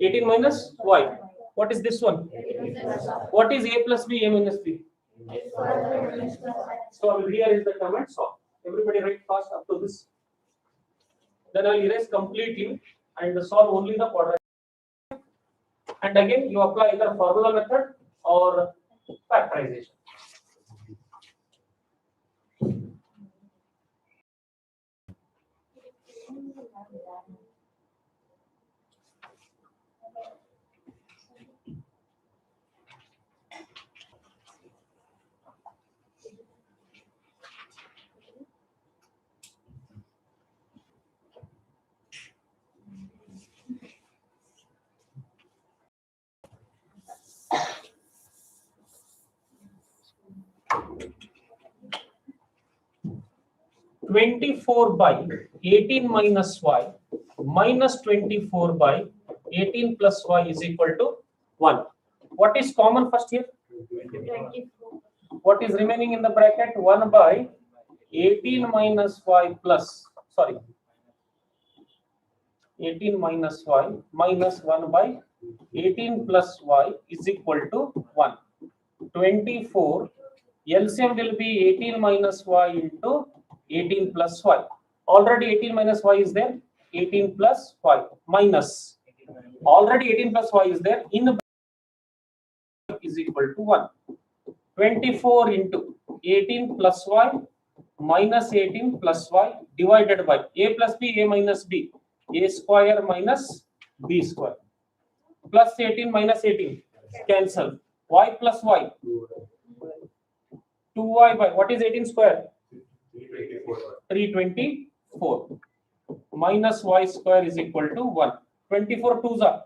18 minus y. What is this one? What is a plus b, a minus b? So here is the comment. So everybody write fast up to this. Then I will erase completely and solve only the quadratic. And again you apply either formula method or factorization. Twenty-four by 18 minus y minus 24 by 18 plus y is equal to 1. What is common first here? 24. What is remaining in the bracket? 1 by 18 minus y plus, sorry, 18 minus y minus 1 by 18 plus y is equal to 1. 24, LCM will be 18 minus y into 18 plus y. Already 18 minus y is there, 18 plus y minus. Already 18 plus y is there, in the is equal to 1. 24 into 18 plus y minus 18 plus y divided by a plus b, a minus b, a square minus b square. Plus 18 minus 18 cancel. Y plus y 2y by what is 18 square? 324 minus y square is equal to 1. 24 2s are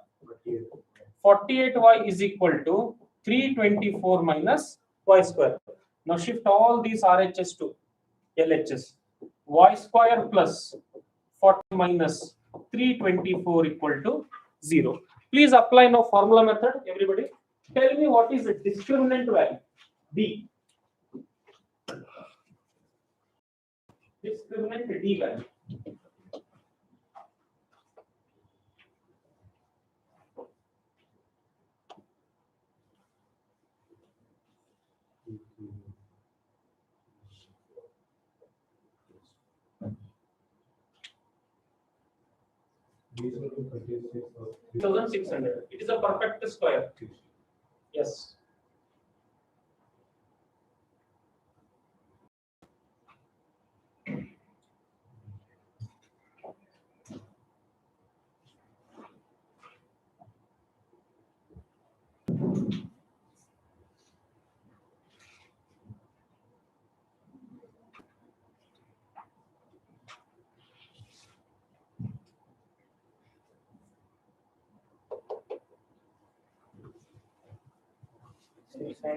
48y is equal to 324 minus y square. Now shift all these RHS to LHS. Y square plus 40 minus 324 equal to 0. Please apply now formula method. Everybody, tell me what is the discriminant value? D. Discriminant D value. These 3600. It is a perfect square. Yes.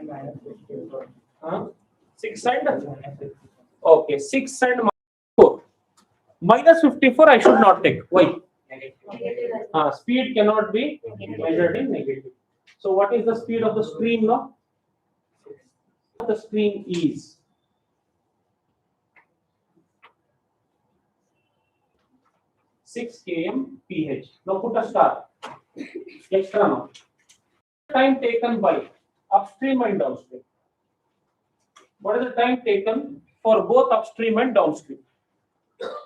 minus 54. 6 and okay, 6 and 4. Minus 54 I should not take. Why? Negative. Speed cannot be measured in negative. So what is the speed of the stream now? The stream is 6 km/h. Now put a star. Extra now. Time taken by upstream and downstream. What is the time taken for both upstream and downstream?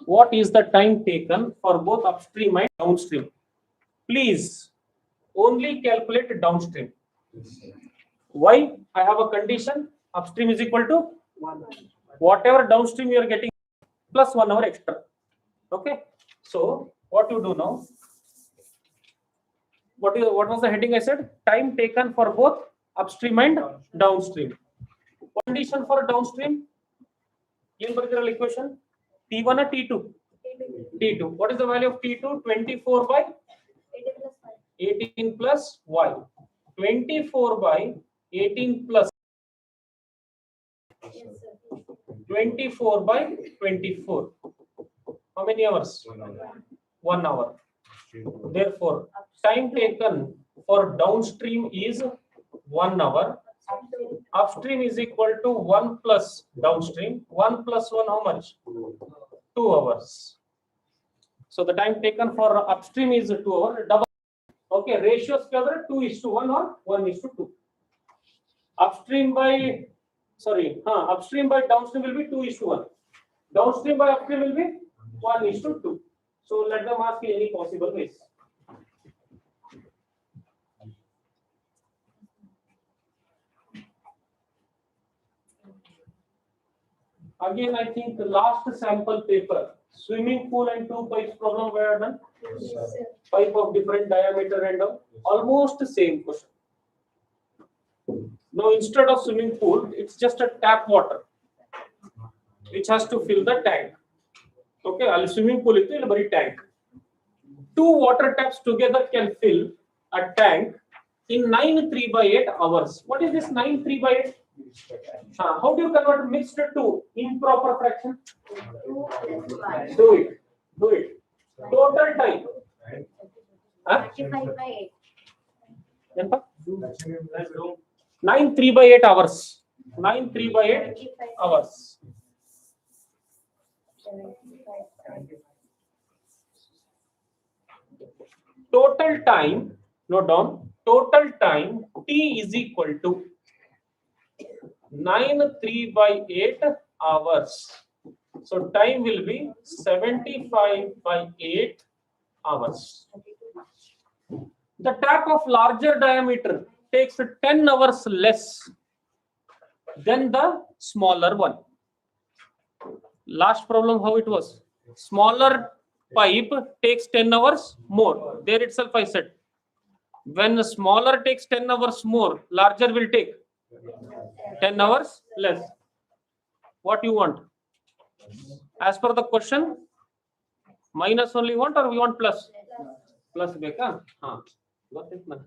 What is the time taken for both upstream and downstream? please only calculate downstream. Why? I have a condition, upstream is equal to whatever downstream you are getting plus 1 hour extra. Okay, so what you do now? What was the heading I said? Time taken for both upstream and downstream. Condition for downstream, integral equation, T1 or T2? T2. What is the value of T2? 24 by 18 plus Y. 24 by 18 plus 24 by 24. How many hours? 1 hour. Therefore, time taken for downstream is 1 hour. Upstream is equal to 1 plus downstream. 1 plus 1, how much? 2 hours. So the time taken for upstream is 2 hours. Double. Okay, ratios together 2:1 or 1:2. Upstream by downstream will be 2:1. Downstream by upstream will be 1:2. So let them ask in any possible ways. Again, I think the last sample paper, swimming pool and 2 pipes problem were done. Pipe of different diameter and almost the same question. Now instead of swimming pool, it's just a tap water which has to fill the tank. Okay, I'll swimming pool is a very tank. 2 water taps together can fill a tank in 9 3/8 hours. What is this 9 3/8? How do you convert mixed to improper fraction? Do it. Total time. 25 by 8. 9 3/8 hours. 9 3/8 hours. Total time, note down, total time T is equal to 9 3/8 hours. So time will be 75 by 8 hours. The tap of larger diameter takes 10 hours less than the smaller one. Last problem, how it was? Smaller pipe takes 10 hours more. There itself I said, when the smaller takes 10 hours more, larger will take 10 hours less. What you want? As per the question, minus only want or we want plus? Plus beka? Got it, man.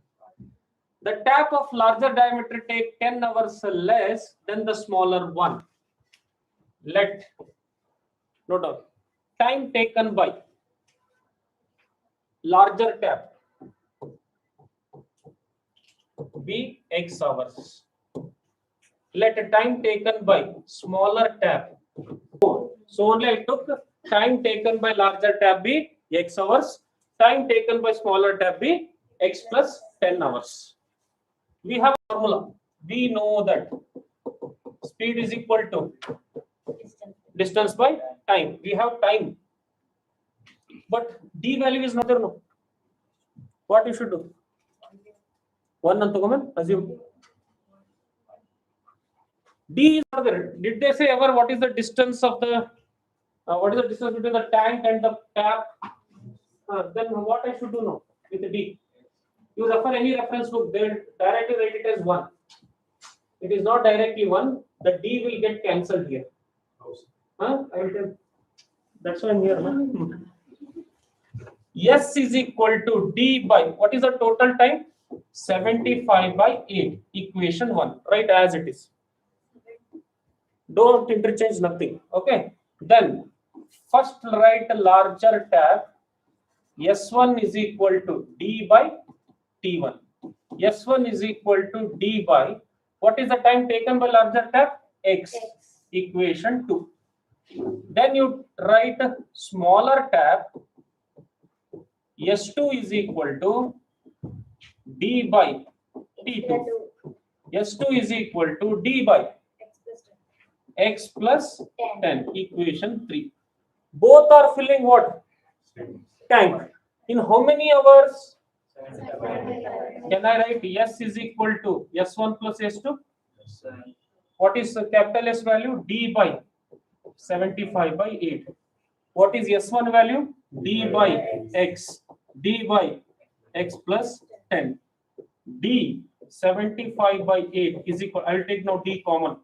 The tap of larger diameter take 10 hours less than the smaller one. Let, note down, time taken by larger tap be X hours. Let time taken by smaller tap more. So only I took time taken by larger tap be X hours, time taken by smaller tap be X plus 10 hours. We have a formula. We know that speed is equal to distance by time. We have time. But D value is not there, no. What you should do? 1 and comment, assume. D is not there. Did they say ever what is the distance of the what is the distance between the tank and the tap? Then what I should do now with the D? You refer any reference book, they directly write it as 1. It is not directly 1. The D will get cancelled here. I will tell. That's why I'm here. S is equal to D by what is the total time? 75 by 8. Equation 1. Write as it is. Don't interchange nothing. Okay. Then first write a larger tab. S1 is equal to D by T1. S1 is equal to D by what is the time taken by larger tab? X. Equation 2. Then you write a smaller tab. S2 is equal to D by T2. S2 is equal to D by X plus 10. Equation 3. Both are filling what? Tank. In how many hours? Can I write S is equal to S1 plus S2? What is the capital S value? D by 75 by 8. What is S1 value? D by X. D by X plus 10. D 75 by 8 is equal. I'll take now D common.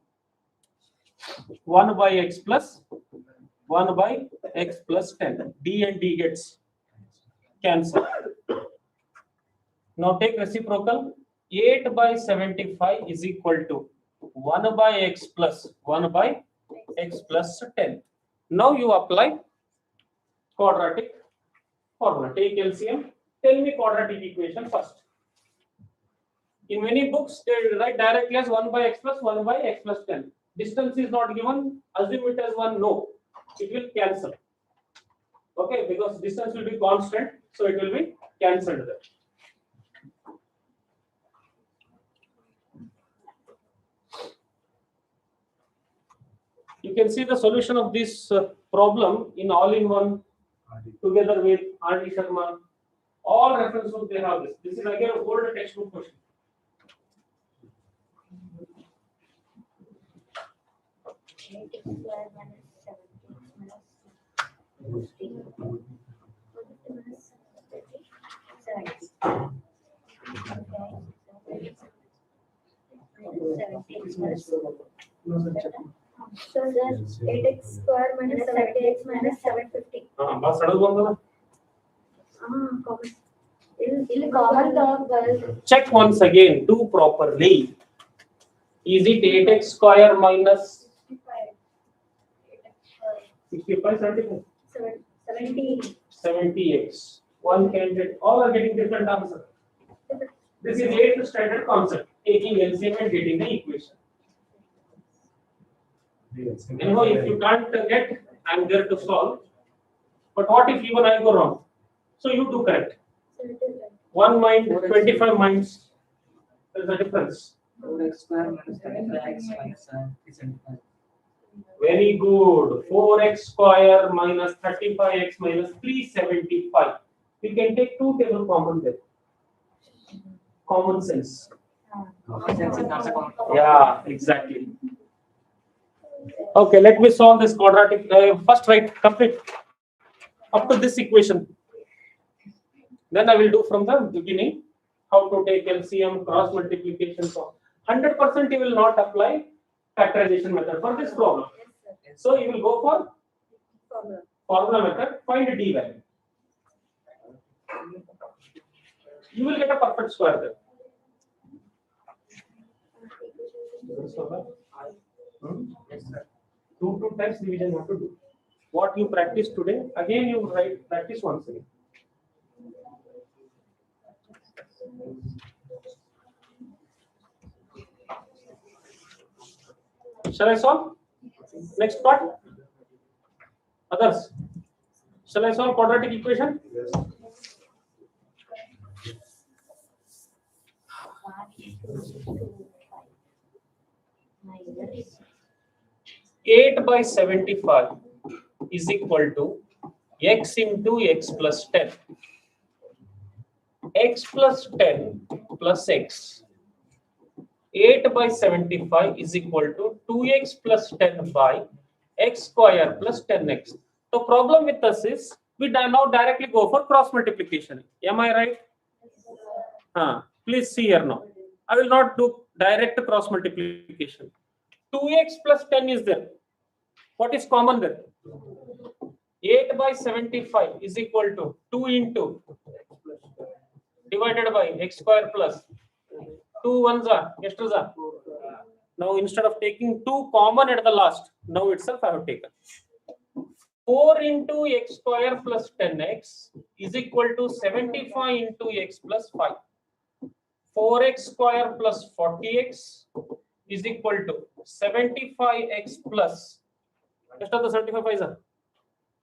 1 by X plus 1 by X plus 10. D and D gets cancelled. Now take reciprocal. 8 by 75 is equal to 1 by X plus 1 by X plus 10. Now you apply quadratic formula. Take LCM. Tell me quadratic equation first. In many books, they write directly as 1 by X plus 1 by X plus 10. Distance is not given. Assume it as 1. No. It will cancel. Okay, because distance will be constant. So it will be cancelled there. You can see the solution of this problem in all-in-one together with R.D. Sharma. All reference books they have this. This is again a old textbook question. So that's 8x square minus 70x minus 750. बस सड़क बंद करो. Common. It'll common the Check once again. Do properly. Is it 8x square minus 65, 75? 70. 70x. One candidate. All are getting different answer. This is 8th standard concept. Taking LCM and getting the equation. Anyhow, if you can't get, I'm there to solve. But what if even I go wrong? So you do correct. One mind, 25 minds. There's a difference. 4x square minus 35x minus 75. Very good. 4x square minus 35x minus 375. We can take two table common there. Common sense. Common sense is not a common. Yeah, exactly. Okay, let me solve this quadratic. First, write complete up to this equation. Then I will do from the beginning how to take LCM, cross multiplication. So 100% you will not apply factorization method for this problem. So you will go for formula method. Find a D value. You will get a perfect square there. Yes, sir. 2 times division you have to do. What you practice today, again you write practice once again. Shall I solve? Next part? Others? Shall I solve quadratic equation? Yes. 8 by 75 is equal to x into x plus 10. X plus 10 plus x. 8 by 75 is equal to 2x plus 10 by x square plus 10x. The problem with us is we now directly go for cross multiplication. Am I right? Please see here now. I will not do direct cross multiplication. 2x plus 10 is there. What is common there? 8 by 75 is equal to 2 into divided by x square plus 2 ones are extras are. Now instead of taking 2 common at the last, now itself I have taken 4 into x square plus 10x is equal to 75 into x plus 5. 4x square plus 40x is equal to 75x plus. Just of the 75 are.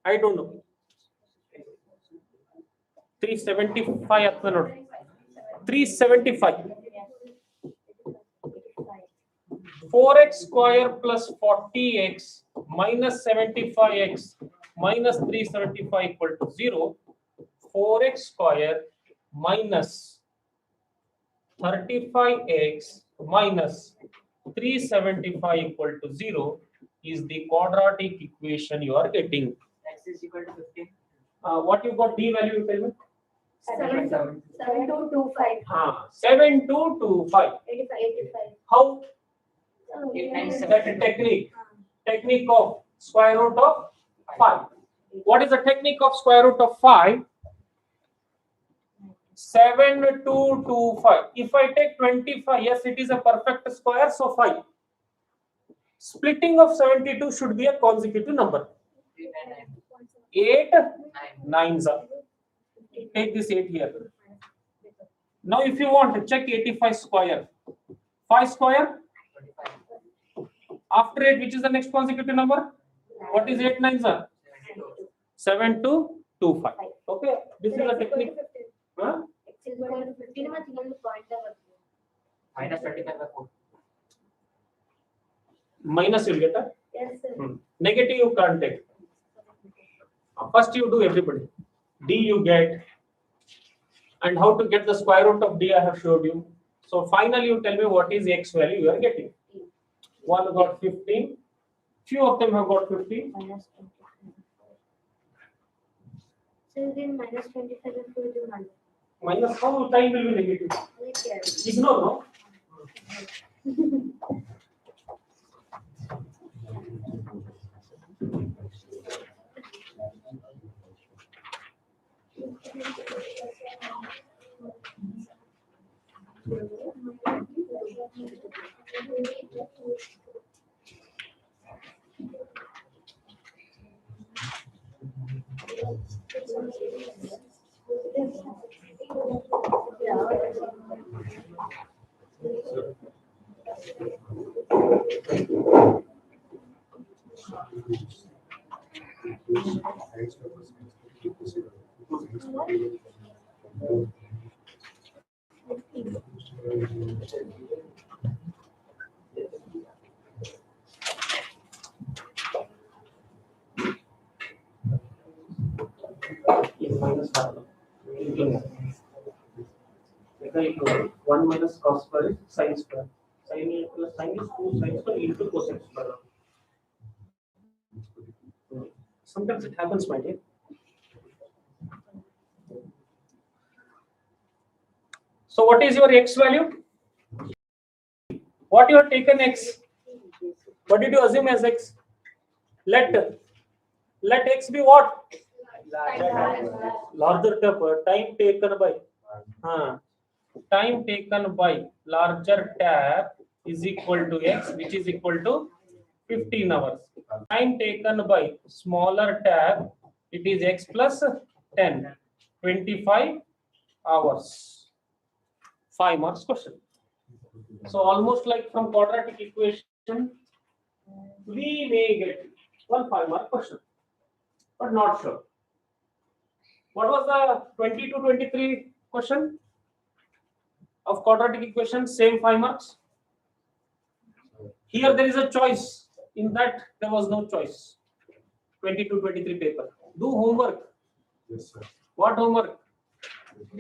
I don't know. 375 at the note. 375. 4x square plus 40x minus 75x minus 375 equal to 0. 4x square minus 35x minus 375 equal to 0 is the quadratic equation you are getting. X is equal to 15. What you got D value, you tell me? 7225. 7225. 85. How? 897. That technique of square root of 5. What is the technique of square root of 5? 7225. If I take 25, yes, it is a perfect square, so 5. Splitting of 72 should be a consecutive number. 8 nines are. Take this 8 here. Now, if you want to check 85 square, 5 square, 25. after 8, which is the next consecutive number? What is 8 nines are? 7225. Okay, this is a technique. Huh? Minus 25 by 4. Minus you'll get a Yes, sir. negative you can't take. First you do everybody. D you get, and how to get the square root of D I have showed you. So finally you tell me what is X value you are getting. One got 15. Few of them have got 15. Minus 25. So then minus 25 and 4 is 1. Minus how time will be negative? Yes. Ignore, no? Minus 1 minus cos square is sin square. Sin plus sin is 2 sin square into cosine square. Sometimes it happens, my dear. So what is your X value? What you have taken X? What did you assume as X? Let X be what? Larger tab, time taken by. Time taken by larger tab is equal to X, which is equal to 15 hours. Time taken by smaller tab, it is X plus 10, 25 hours. 5 marks question. So almost like from quadratic equation, we may get one 5-mark question, but not sure. What was the 22-23 question of quadratic equation? Same 5 marks. Here there is a choice. In that there was no choice. 22-23 paper. Do homework. Yes, sir. What homework?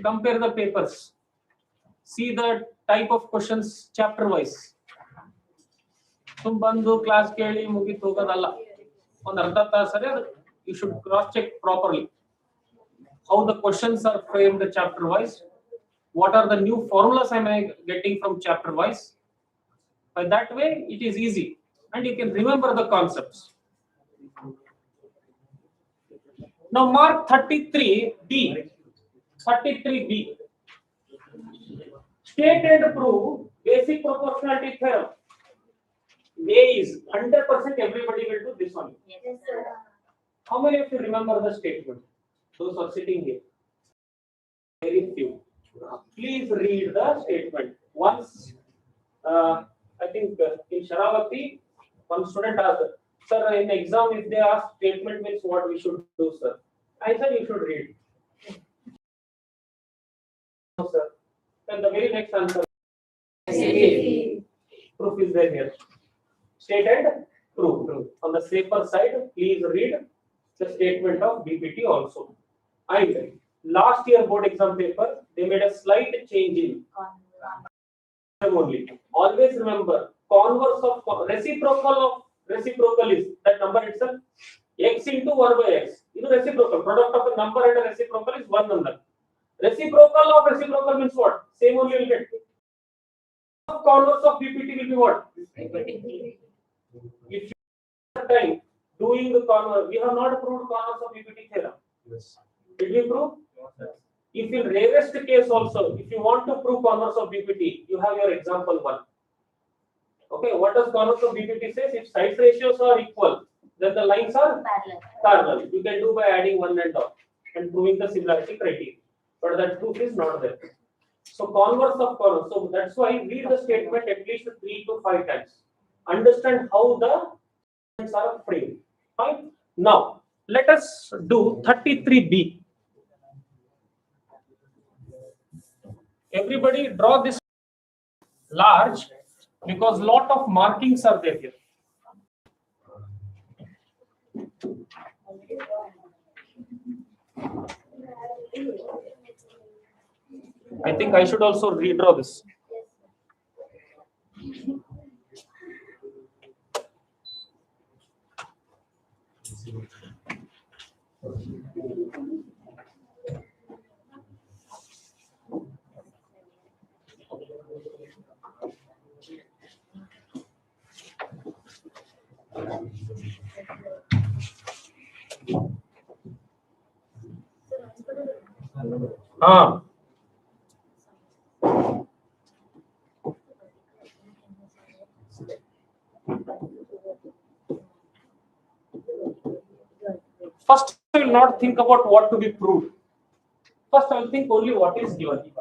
Compare the papers. See the type of questions chapter wise. तुम बंदो class केಳಿ ಮುಗಿತು ಹೋಗೋದಲ್ಲ ಒಂದು ಅರ್ಧ ತಾಸರೆ you should cross check properly how the questions are framed chapter wise, what are the new formulas am I getting from chapter wise. By that way it is easy and you can remember the concepts. Now mark 33b. 33b, state and prove basic proportionality theorem. A is 100%, everybody will do this one. Yes, sir. How many of you remember the statement? Those are sitting here. Very few. Please read the statement. Once, I think in Sharavati, one student asked, sir, in exam, if they ask statement means what we should do, sir? I said you should read. No, sir. Then the very next answer. Proof is there here. State and prove. On the safer side, please read the statement of BPT also. And last year board exam paper, They made a slight change in only. Always remember, converse of reciprocal is that number itself. X into 1 by x. You know, reciprocal product of a number and a reciprocal is one number. Reciprocal of reciprocal means what? Same only will get. Converse of BPT will be what? If you have time doing the converse, we have not proved converse of BPT theorem. Yes. Did we prove? If in rarest case also, if you want to prove converse of BPT, you have your example 1. Okay, what does converse of BPT says? If side ratios are equal, then the lines are parallel. You can do by adding 1 and off and proving the similarity criteria. But that proof is not there. So converse of converse. So that's why read the statement at least 3 to 5 times. Understand how the statements are framed. Fine. Now let us do 33B. Everybody draw this large because lot of markings are there here. I think I should also redraw this. First, I will not think about what to be proved. First, I will think only what is given.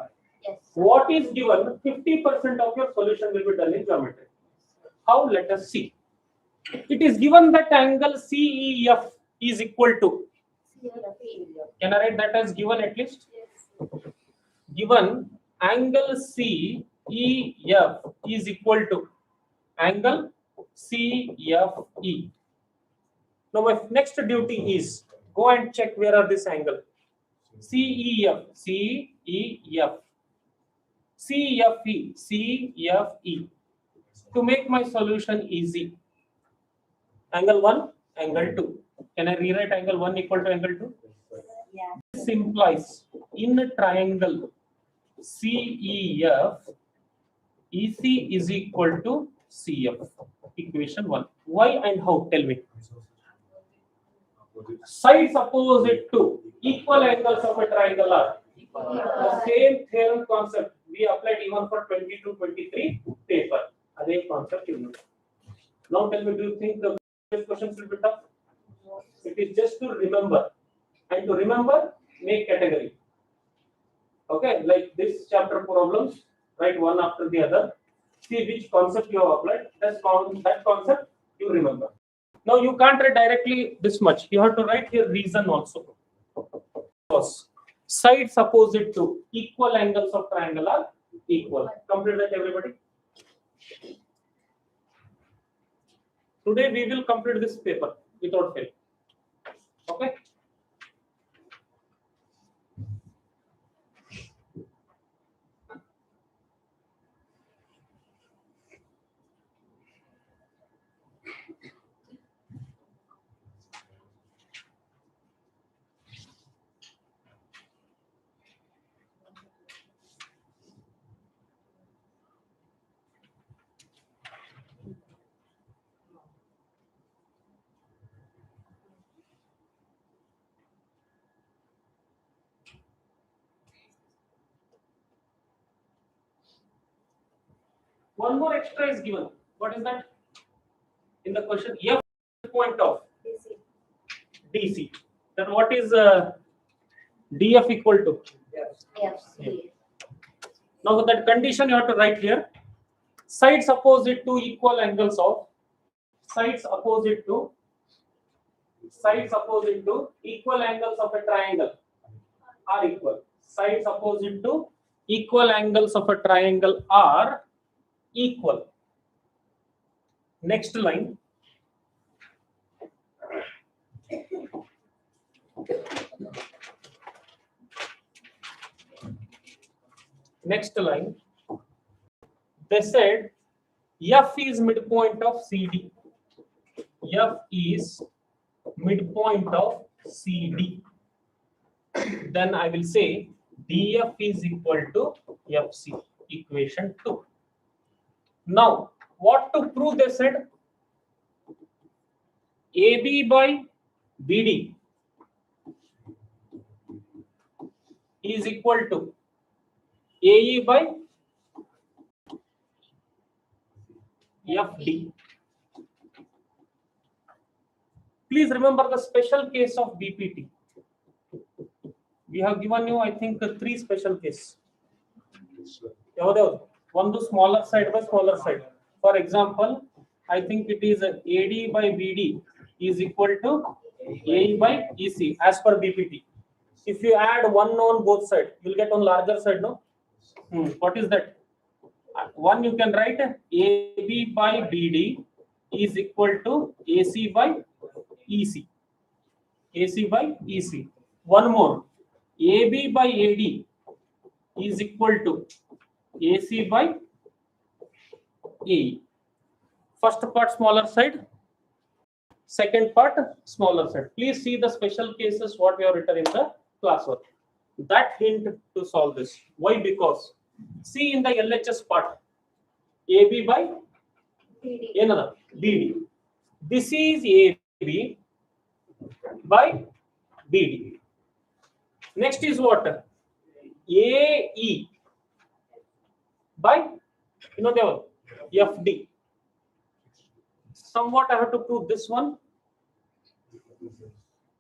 Yes. What is given, 50% of your solution will be done in geometry. How? Let us see. It is given that angle CEF is equal to. Can I write that as given at least? Yes. Given angle CEF is equal to angle CFE. Now my next duty is go and check where are this angle. CEF, CEF, CFE, CFE. To make my solution easy, angle 1, angle 2. Can I rewrite angle 1 equal to angle 2? Yeah. This implies in a triangle CEF, EC is equal to CF. Equation 1. Why and how? Tell me. Sides opposite to equal angles of a triangle are the same theorem concept we applied even for 22-23 paper. Other concept you know. Now tell me, do you think the questions will be tough? It is just to remember, and to remember, make category. Okay, like this chapter problems, write one after the other. See which concept you have applied. That concept you remember. Now you can't write directly this much. You have to write here reason also. Because sides opposite to equal angles of triangle are equal. Complete that, everybody. Today we will complete this paper without fail. Okay. One more extra is given. What is that? In the question, F point of DC. Then what is DF equal to? Yes. Now with that condition you have to write here. Sides opposite to equal angles of equal angles of a triangle are equal. Sides opposite to equal angles of a triangle are equal. Next line. Next line, they said F is midpoint of CD. F is midpoint of CD. Then I will say DF is equal to FC, equation 2. Now, what to prove? They said AB by BD is equal to AE by FD. Please remember the special case of BPT. We have given you, I think, 3 special cases. One to smaller side by smaller side. For example, I think it is AD by BD is equal to AE by EC as per BPT. If you add one on both sides, you will get on larger side, no? What is that? One you can write AB by BD is equal to AC by EC. AC by EC. One more. AB by AD is equal to AC by AE. First part smaller side, second part smaller side. Please see the special cases what we have written in the classwork. That hint to solve this. Why? Because see in the LHS part, AB by another BD. This is AB by BD. Next is what? AE by FD. Somewhat I have to prove this one,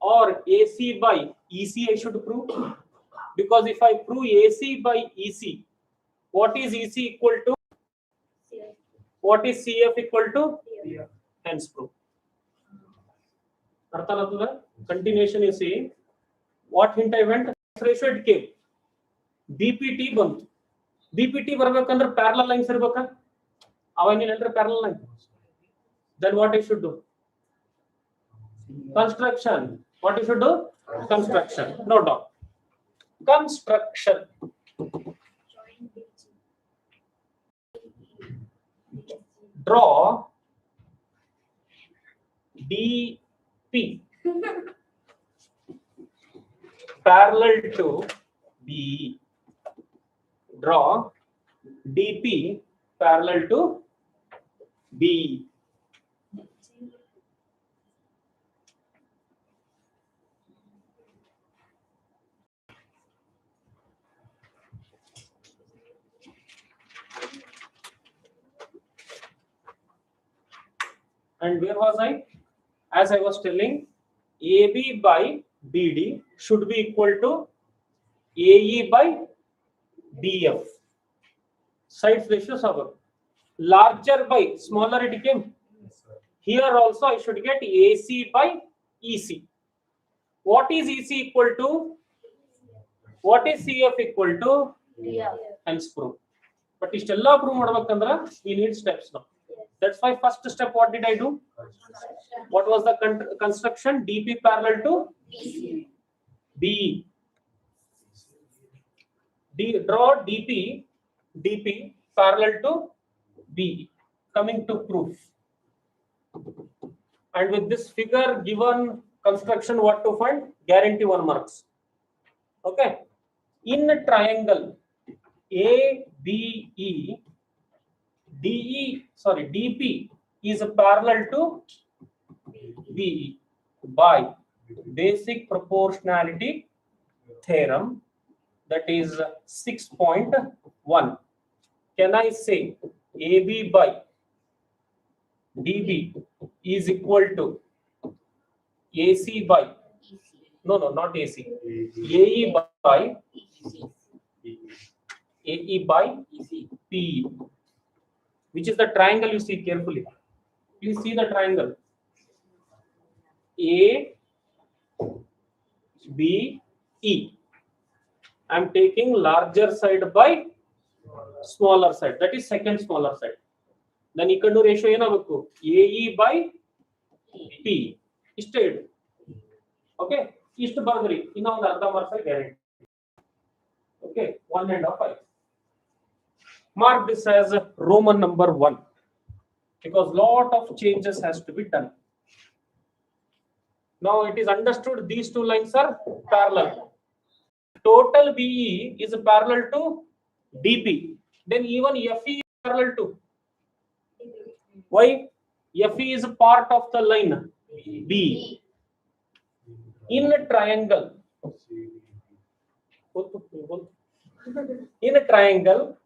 or AC by EC I should prove, because if I prove AC by EC, what is EC equal to? What is CF equal to? Hence prove. Continuation you see. What hint I went? Ratio it came. BPT ಬಂತು. BPT ಬರಬೇಕಂದ್ರೆ parallel lines ಇರಬೇಕಾ? ಅವನೇನಂದ್ರೆ parallel line. Then what I should do? Construction. What you should do? Construction. No doubt. Construction. Draw DP parallel to BE. Draw DP parallel to BE. And where was I? As I was telling, AB by BD should be equal to AE by BF. Sides ratios are larger by smaller it came. Here also I should get AC by EC. What is EC equal to? What is CF equal to? Hence prove. But istella prove madabekandra we need steps now. That's why first step what did I do? What was the construction? DP parallel to BE. Draw DP parallel to BE. Coming to proof. And with this figure given construction, what to find? Guarantee 1 marks. Okay. In a triangle ABE, DP is parallel to BE by basic proportionality theorem, that is 6.1. Can I say AB by DB is equal to AC by not AC, AE by PE, which is the triangle you see carefully. Please see the triangle ABE. I am taking larger side by smaller side, that is second smaller side. Then equal to ratio ಏನಾಗಬೇಕು AE by P ಇಷ್ಟೇ ಇಡು. Okay, ಇಷ್ಟು ಬರೆದ್ರಿ, ಇನ್ನ ಒಂದು ಅರ್ಧ marks guarantee. Okay, 1.5. Mark this as Roman number 1 because lot of changes has to be done. Now it is understood these two lines are parallel. Total BE is parallel to DP. Then even FE is parallel to. Why? FE is a part of the line B. In a triangle. In a triangle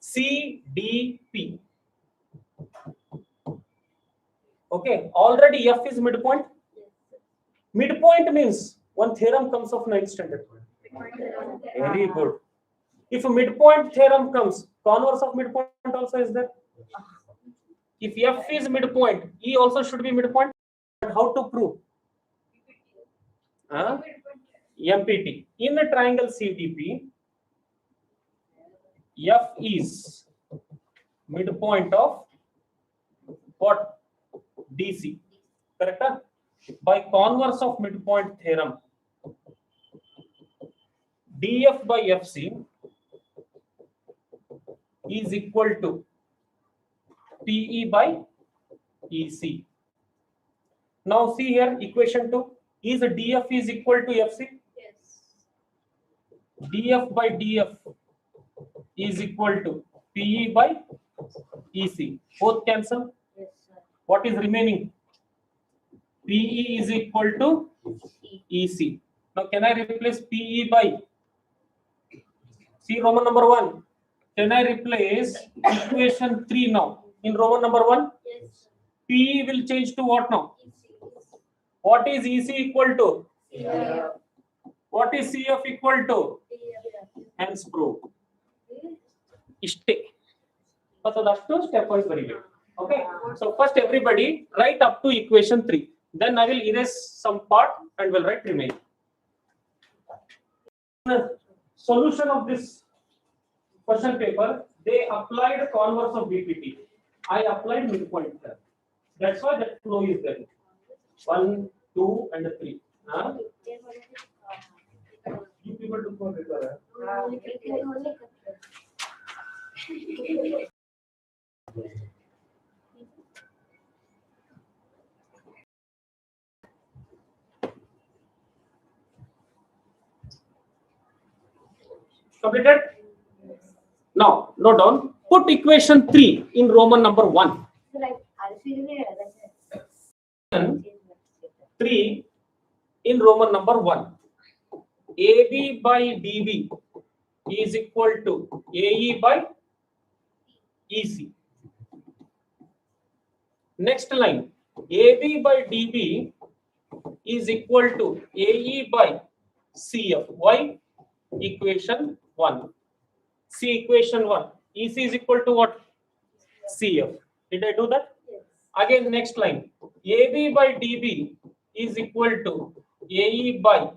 CDP. Okay, already F is midpoint. Midpoint means one theorem comes of 9th standard. Very good. If a midpoint theorem comes, converse of midpoint also is there. If F is midpoint, E also should be midpoint. But how to prove? MPT. In a triangle CDP, F is midpoint of what? DC. Correct? Huh? By converse of midpoint theorem, DF by FC is equal to PE by EC. Now see here, equation 2 is DF is equal to FC. Yes. DF by DF is equal to PE by EC. Both cancel. Yes, sir. What is remaining? PE is equal to EC. Now can I replace PE by? See Roman number 1. Can I replace equation 3 now? In Roman number 1, Yes. PE will change to what now? Easy. What is EC equal to? Yeah. What is CF equal to? Yeah. Hence prove. Stay. So that's two step wise very well. Okay. So first everybody write up to equation 3. Then I will erase some part and will write remaining. Solution of this question paper, they applied converse of BPT. I applied midpoint there. That's why that flow is there. 1, 2, and 3. Huh? You people took one record. Completed? Now, note down. Put equation 3 in Roman number 1. 3 in Roman number 1. AB by DB is equal to AE by EC. Next line, AB by DB is equal to AE by CF. Why? Equation 1. See equation 1. EC is equal to what? CF. Did I do that? Yes. Again, next line. AB by DB is equal to AE by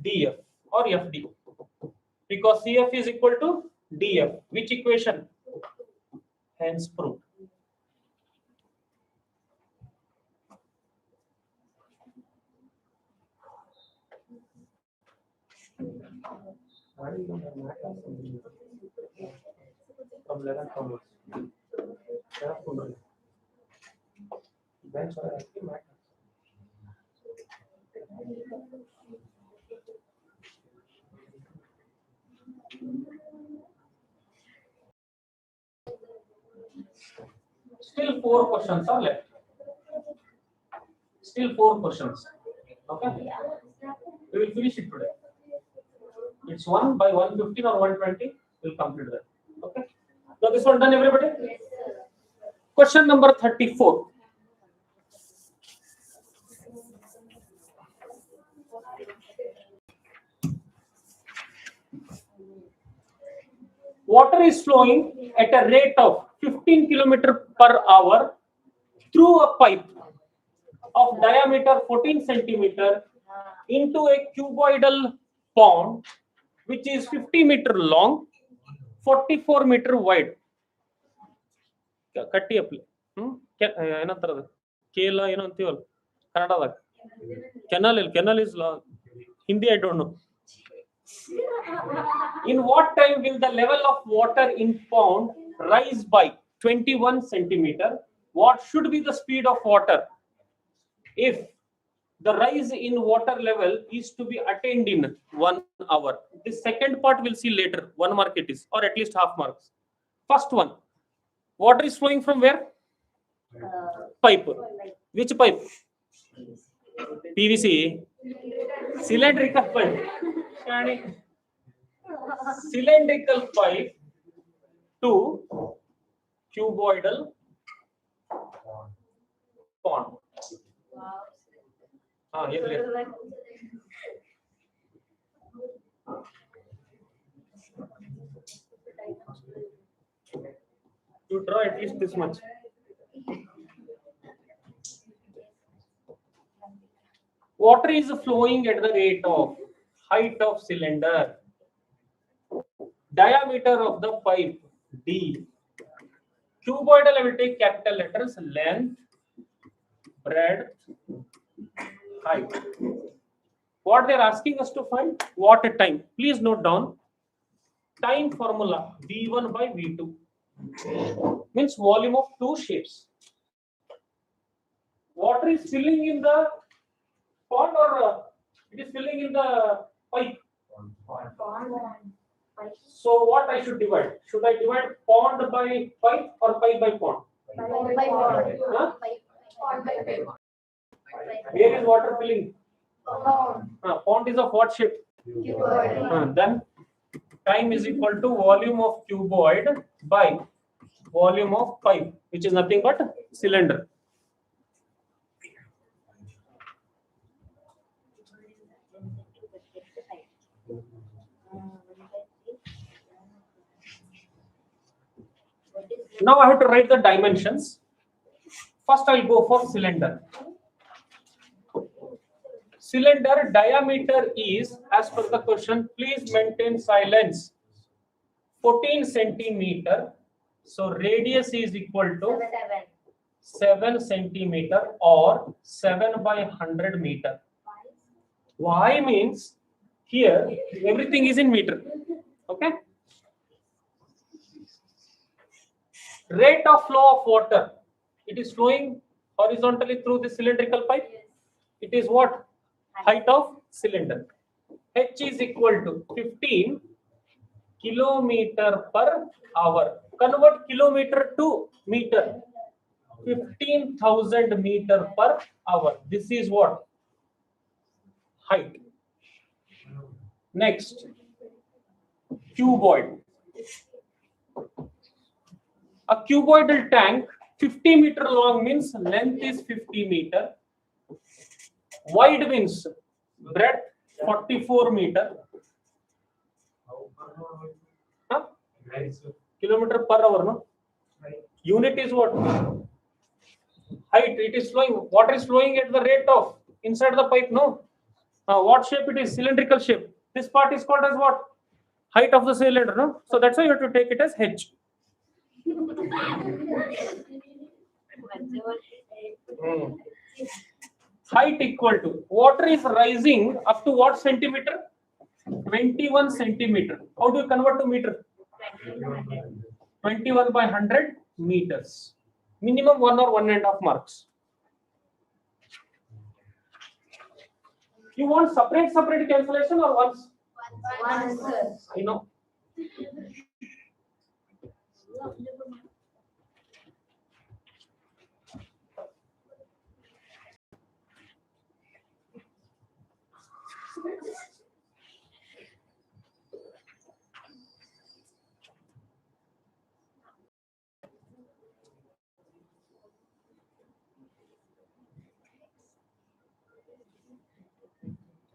DF or FD. Because CF is equal to DF. Which equation? Hence proved. From 11 onwards. Still 4 questions are left. Still 4 questions. Okay. We will finish it today. It's 1 by 115 or 120. We'll complete that. Okay. Now this one done, everybody? Yes, sir. Question number 34. Water is flowing at a rate of 15 km per hour through a pipe of diameter 14 centimeter into a cuboidal pond which is 50 meter long, 44 meter wide. ಕಟ್ಟಿ ಅಪ್ಲಿ ಏನಂತಾರ ಅದು ಕೇಲ ಏನೋ ಅಂತೀವಲ್ಲ ಕನ್ನಡದಾಗ ಕೆನಲ್ ಇಲ್ಲ ಕೆನಲ್ is Hindi I don't know In what time will the level of water in pond rise by 21 centimeter? What should be the speed of water if the rise in water level is to be attained in 1 hour? The second part we'll see later. 1 mark it is, or at least half marks. First one, water is flowing from where? Pipe. Which pipe? PVC. Cylindrical pipe. Cylindrical pipe to cuboidal pond. Here. You draw at least this much. Water is flowing at the rate of height of cylinder, diameter of the pipe D, cuboidal I will take capital letters, length, breadth, height. What they are asking us to find? What a time. Please note down. Time formula V1 by V2 means volume of two shapes. Water is filling in the pond or it is filling in the pipe? So what I should divide? Should I divide pond by pipe or pipe by pond? Huh? Where is water filling? Pond is of what shape? Then time is equal to volume of cuboid by volume of pipe, which is nothing but cylinder. Now I have to write the dimensions. First I'll go for cylinder. Cylinder diameter is, as per the question, please maintain silence, 14 centimeter. So radius is equal to 7 centimeter or 7 by 100 meter. Y means here everything is in meter. Okay. Rate of flow of water. It is flowing horizontally through the cylindrical pipe. It is what? Height of cylinder. H is equal to 15 kilometer per hour. Convert kilometer to meter. 15,000 meter per hour. This is what? Height. Next, cuboid. A cuboidal tank 50 meter long means length is 50 meter. Wide means breadth 44 meter. Huh? Kilometer per hour, no? Unit is what? Height. It is flowing. Water is flowing at the rate of inside the pipe, no? What shape it is? Cylindrical shape. This part is called as what? Height of the cylinder, no? So that's why you have to take it as H. Height equal to, water is rising up to what centimeter? 21 centimeter. How do you convert to meter? 21 by 100 meters. Minimum 1 or 1.5 marks. You want separate cancellation or once? Once. You know.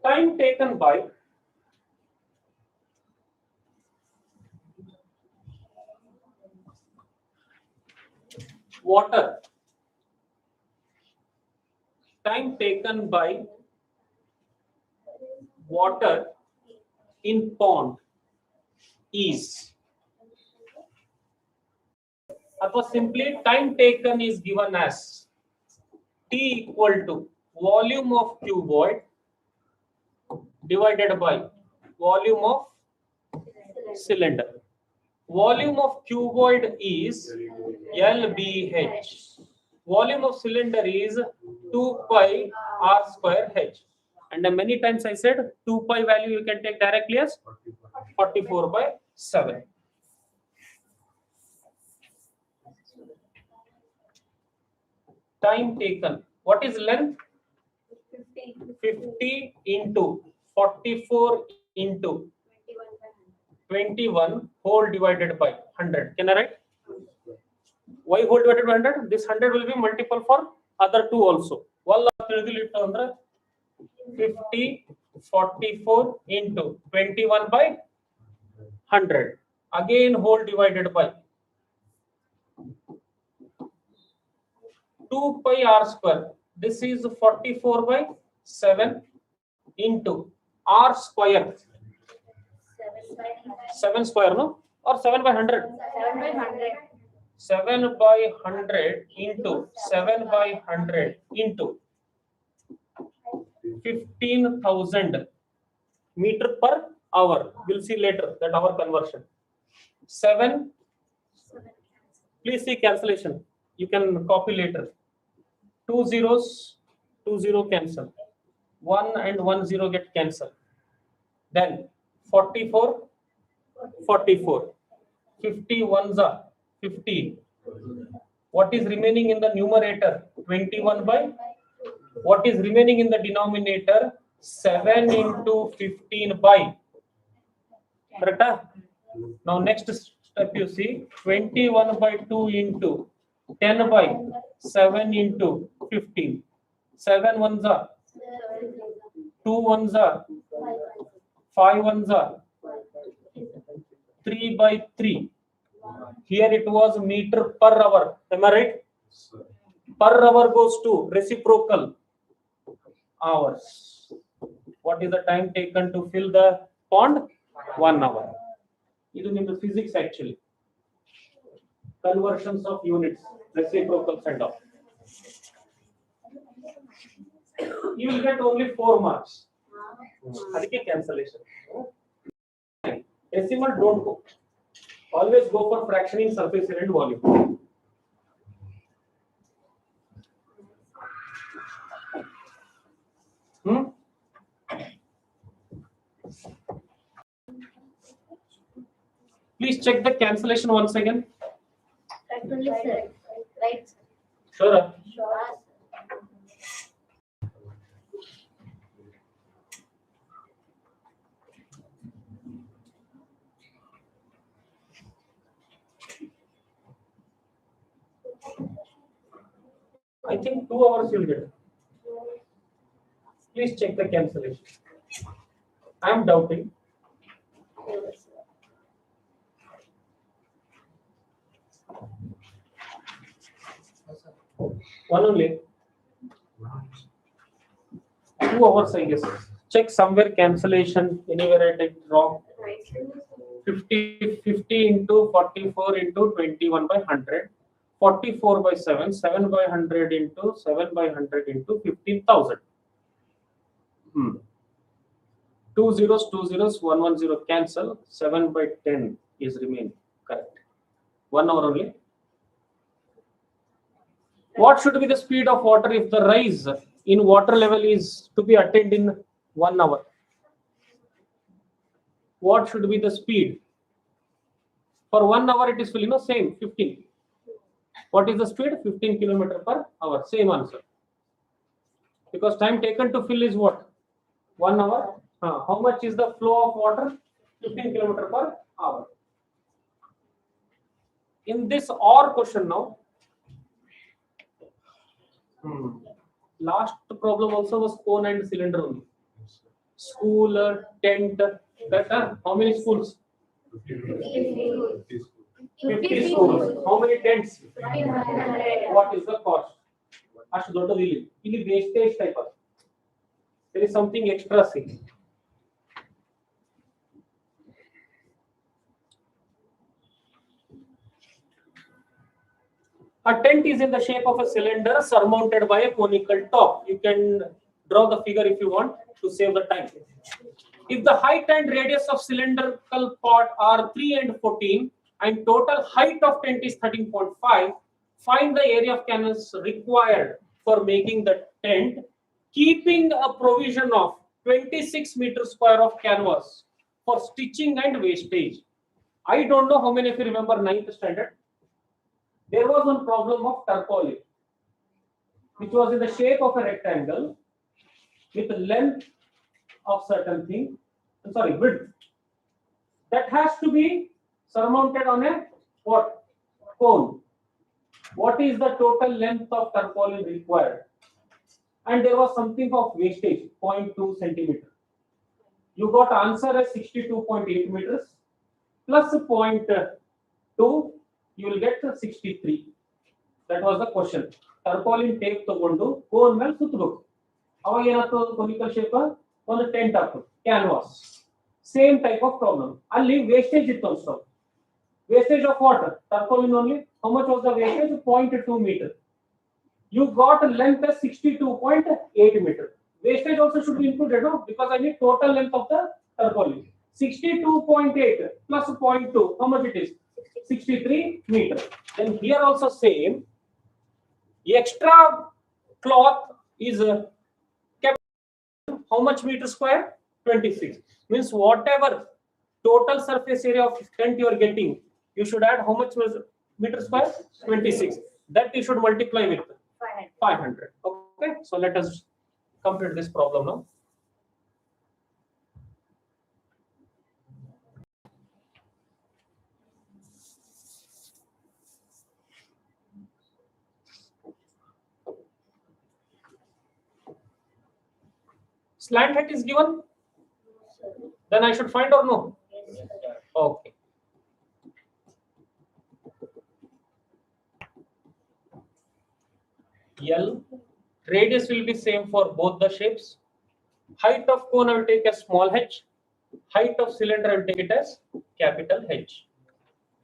Time taken by water. Time taken by water in pond is, simply time taken is given as T equal to volume of cuboid divided by volume of cylinder. Volume of cuboid is LBH. Volume of cylinder is 2 pi r square h. And many times I said 2 pi value you can take directly as 44 by 7. Time taken. What is length? 50 into 44 into 21 whole divided by 100. Can I write? Why whole divided by 100? This 100 will be multiple for other two also. 50, 44 into 21 by 100. Again whole divided by 2 pi r square. This is 44 by 7 into r square. 7 square, no? Or 7 by 100? 7 by 100. 7 by 100 into 7 by 100 into 15,000 meter per hour. We'll see later that hour conversion. 7. Please see cancellation. You can copy later. 2 zeros, 2 0 cancel. 1 and 1 0 get cancelled. Then 44, 44. 50 ones are 50. What is remaining in the numerator? 21 by. What is remaining in the denominator? 7 into 15 by. Correct? Now next step you see 21 by 2 into 10 by 7 into 15. 7 ones are 2 ones are 5 ones are 3 by 3. Here it was meter per hour. Am I right? Per hour goes to reciprocal hours. What is the time taken to fill the pond? 1 hour. This is physics actually. Conversions of units, reciprocals and all. You will get only 4 marks. Adike cancellation. Decimal don't go. Always go for fractioning surface area and volume. Please check the cancellation once again. Right. Sure. Sure. I think 2 hours you'll get. Please check the cancellation. I am doubting. One only. 2 hours, I guess. Check somewhere cancellation. Anywhere I take wrong. 50 into 44 into 21 by 100. 44 by 7. 7 by 100 into 7 by 100 into 15,000. 2 zeros, 2 zeros, 1 1 0 cancel. 7 by 10 is remaining. Correct. 1 hour only. What should be the speed of water if the rise in water level is to be attained in 1 hour? What should be the speed? For 1 hour it is filling, same 15. What is the speed? 15 km per hour. Same answer. Because time taken to fill is what? 1 hour. How much is the flow of water? 15 km per hour. In this OR question now, last problem also was cone and cylinder only. School, tent, that, how many schools? 50 schools. How many tents? 500. What is the cost? Ash dodadili. Ili wastage type of. There is something extra see. A tent is in the shape of a cylinder surmounted by a conical top. You can draw the figure if you want to save the time. If the height and radius of cylindrical part are 3 and 14 and total height of tent is 13.5, find the area of canvas required for making the tent, keeping a provision of 26 meters square of canvas for stitching and wastage. I don't know how many of you remember 9th standard. There was one problem of tarpaulin, which was in the shape of a rectangle with a length of certain thing, width, that has to be surmounted on a what? Cone. What is the total length of tarpaulin required? And there was something of wastage, 0.2 centimeter. You got answer as 62.8 meters plus 0.2, you will get 63. That was the question. Tarpaulin tape ತಗೊಂಡು cone ಮೇಲೆ ಸುತ್ತಬೇಕು. ಅವಾಗ ಏನಾಯ್ತು, conical shape ಒಂದು tent ಆಗ್ತದೆ, canvas. Same type of problem. ಅಲ್ಲಿ wastage ಇತ್ತು ಅನ್ಸೋ. Wastage of what? Tarpaulin only. How much was the wastage? 0.2 meter. You got a length as 62.8 meter. Wastage also should be included, no? Because I need total length of the tarpaulin. 62.8 plus 0.2. How much it is? 63 meter. Then here also same. Extra cloth is kept. How much meter square? 26. Means whatever total surface area of tent you are getting, you should add how much meter square? 26. That you should multiply with 500. Okay, so let us complete this problem now. Slant height is given. Then I should find or no? Okay. L, radius will be same for both the shapes. Height of cone I will take as small h. Height of cylinder I will take it as capital H.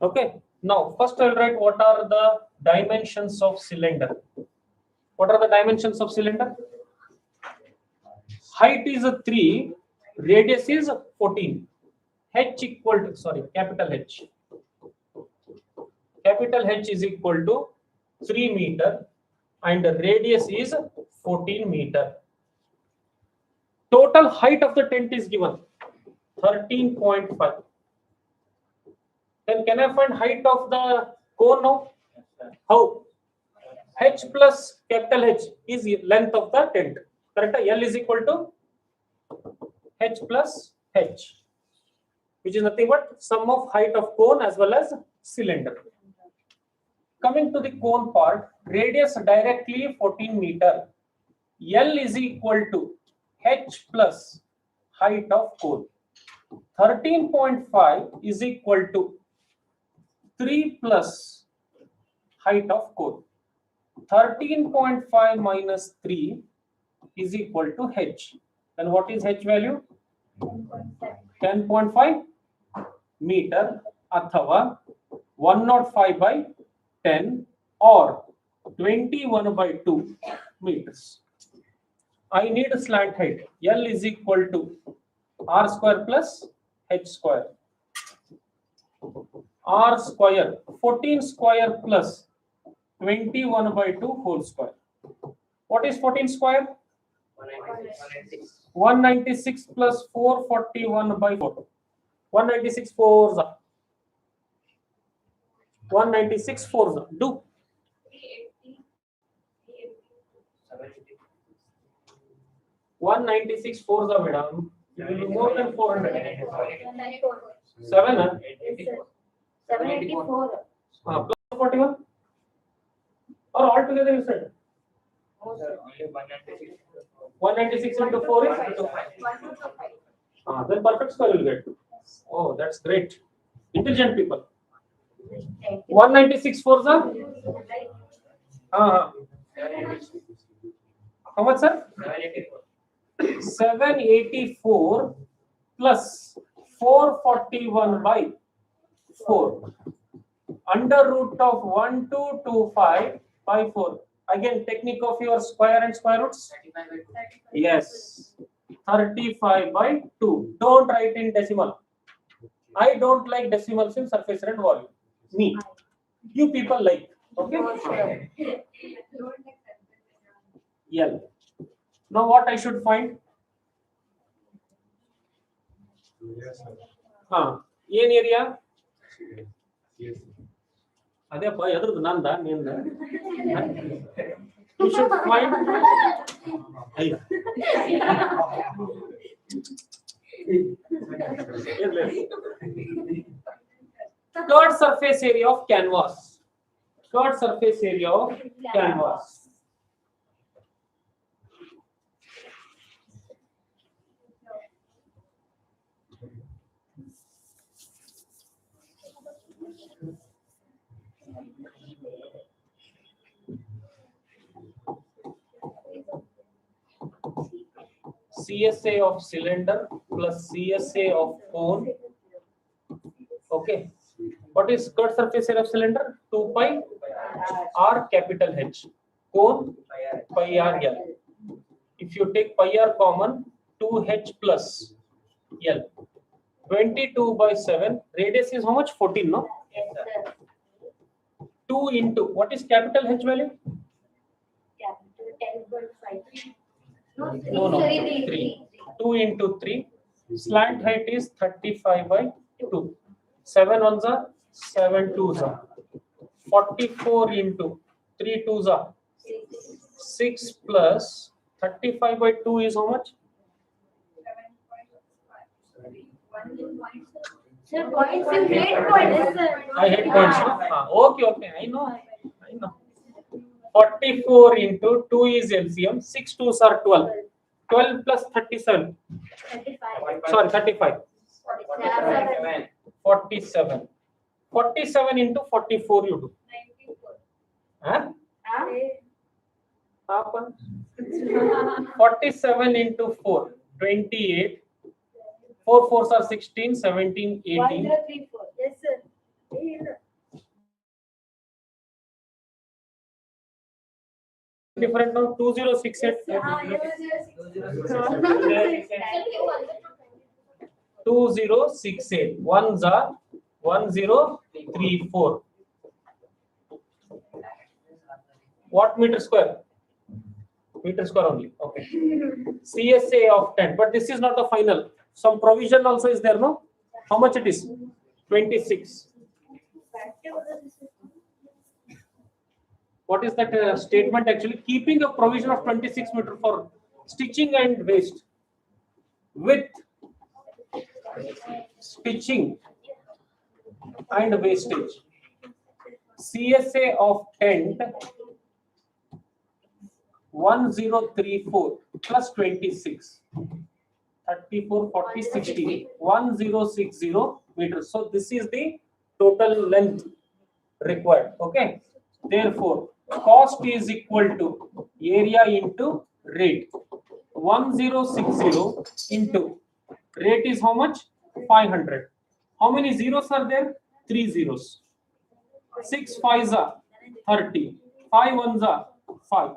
Okay. Now first I will write what are the dimensions of cylinder. What are the dimensions of cylinder? Height is 3, radius is 14. H equal to, capital H. Capital H is equal to 3 meter and the radius is 14 meter. Total height of the tent is given 13.5. Then can I find height of the cone now? How? H plus capital H is length of the tent. Correct? L is equal to H plus H, which is nothing but sum of height of cone as well as cylinder. Coming to the cone part, radius directly 14 meter. L is equal to H plus height of cone. 13.5 is equal to 3 plus height of cone. 13.5 minus 3 is equal to H. And what is H value? 10.5 meter athava 105 by 10 or 21 by 2 meters. I need a slant height. L is equal to R square plus H square. R square 14 square plus 21 by 2 whole square. What is 14 square? 196 plus 441 by 4. 196 fours. 196 fours. Do. 196 fours, madam. It will be more than 400. 7. 784. Plus 41. Or altogether you said? 196 into 4 is 125. then perfect square will get. Oh, that's great. Intelligent people. 196 fours are? How much, sir? 784 plus 441 by 4. Under root of 1225 by 4. Again, technique of your square and square roots. Yes. 35 by 2. Don't write in decimal. I don't like decimals in surface area and volume. Me. You people like. Okay. L. Now what I should find? ಏನ್ area ಅದೇಪ್ಪ ಎದ್ರದ್ದು ನಂದ ನಿಂದ you should find curved surface area of canvas. Curved surface area of canvas. CSA of cylinder plus CSA of cone. Okay. What is curved surface area of cylinder? 2 pi r capital H. Cone pi r L. If you take pi r common, 2H plus L. 22 by 7. Radius is how much? 14, no? 2 into, what is capital H value? Capital 10.5. No, 3. 2 into 3. Slant height is 35 by 2. 7 ones are 7 twos are 44 into 3 twos are 6 plus 35 by 2 is how much? Sir, points you hate points. I hate points. Okay, I know. 44 into 2 is LCM. 6 twos are 12. 12 plus 37. 35. Sorry, 35. 47. 47. 47 into 44 you do. 94. Huh? Happen. 47 into 4. 28. 4 fours are 16, 17, 18. 1034. Yes, sir. Different now. 2068. 2068. Ones are 1034. What meter square? Meter square only. Okay. CSA of 10. But this is not the final. Some provision also is there, no? How much it is? 26. What is that statement actually? Keeping a provision of 26 meter for stitching and waste. With stitching and wastage. CSA of tent 1034 plus 26. 34, 40, 60. 1060 meters. So this is the total length required. Okay. Therefore, cost is equal to area into rate. 1060 into rate is how much? 500. How many zeros are there? 3 zeros. 6 5s are 30. 5 1s are 5.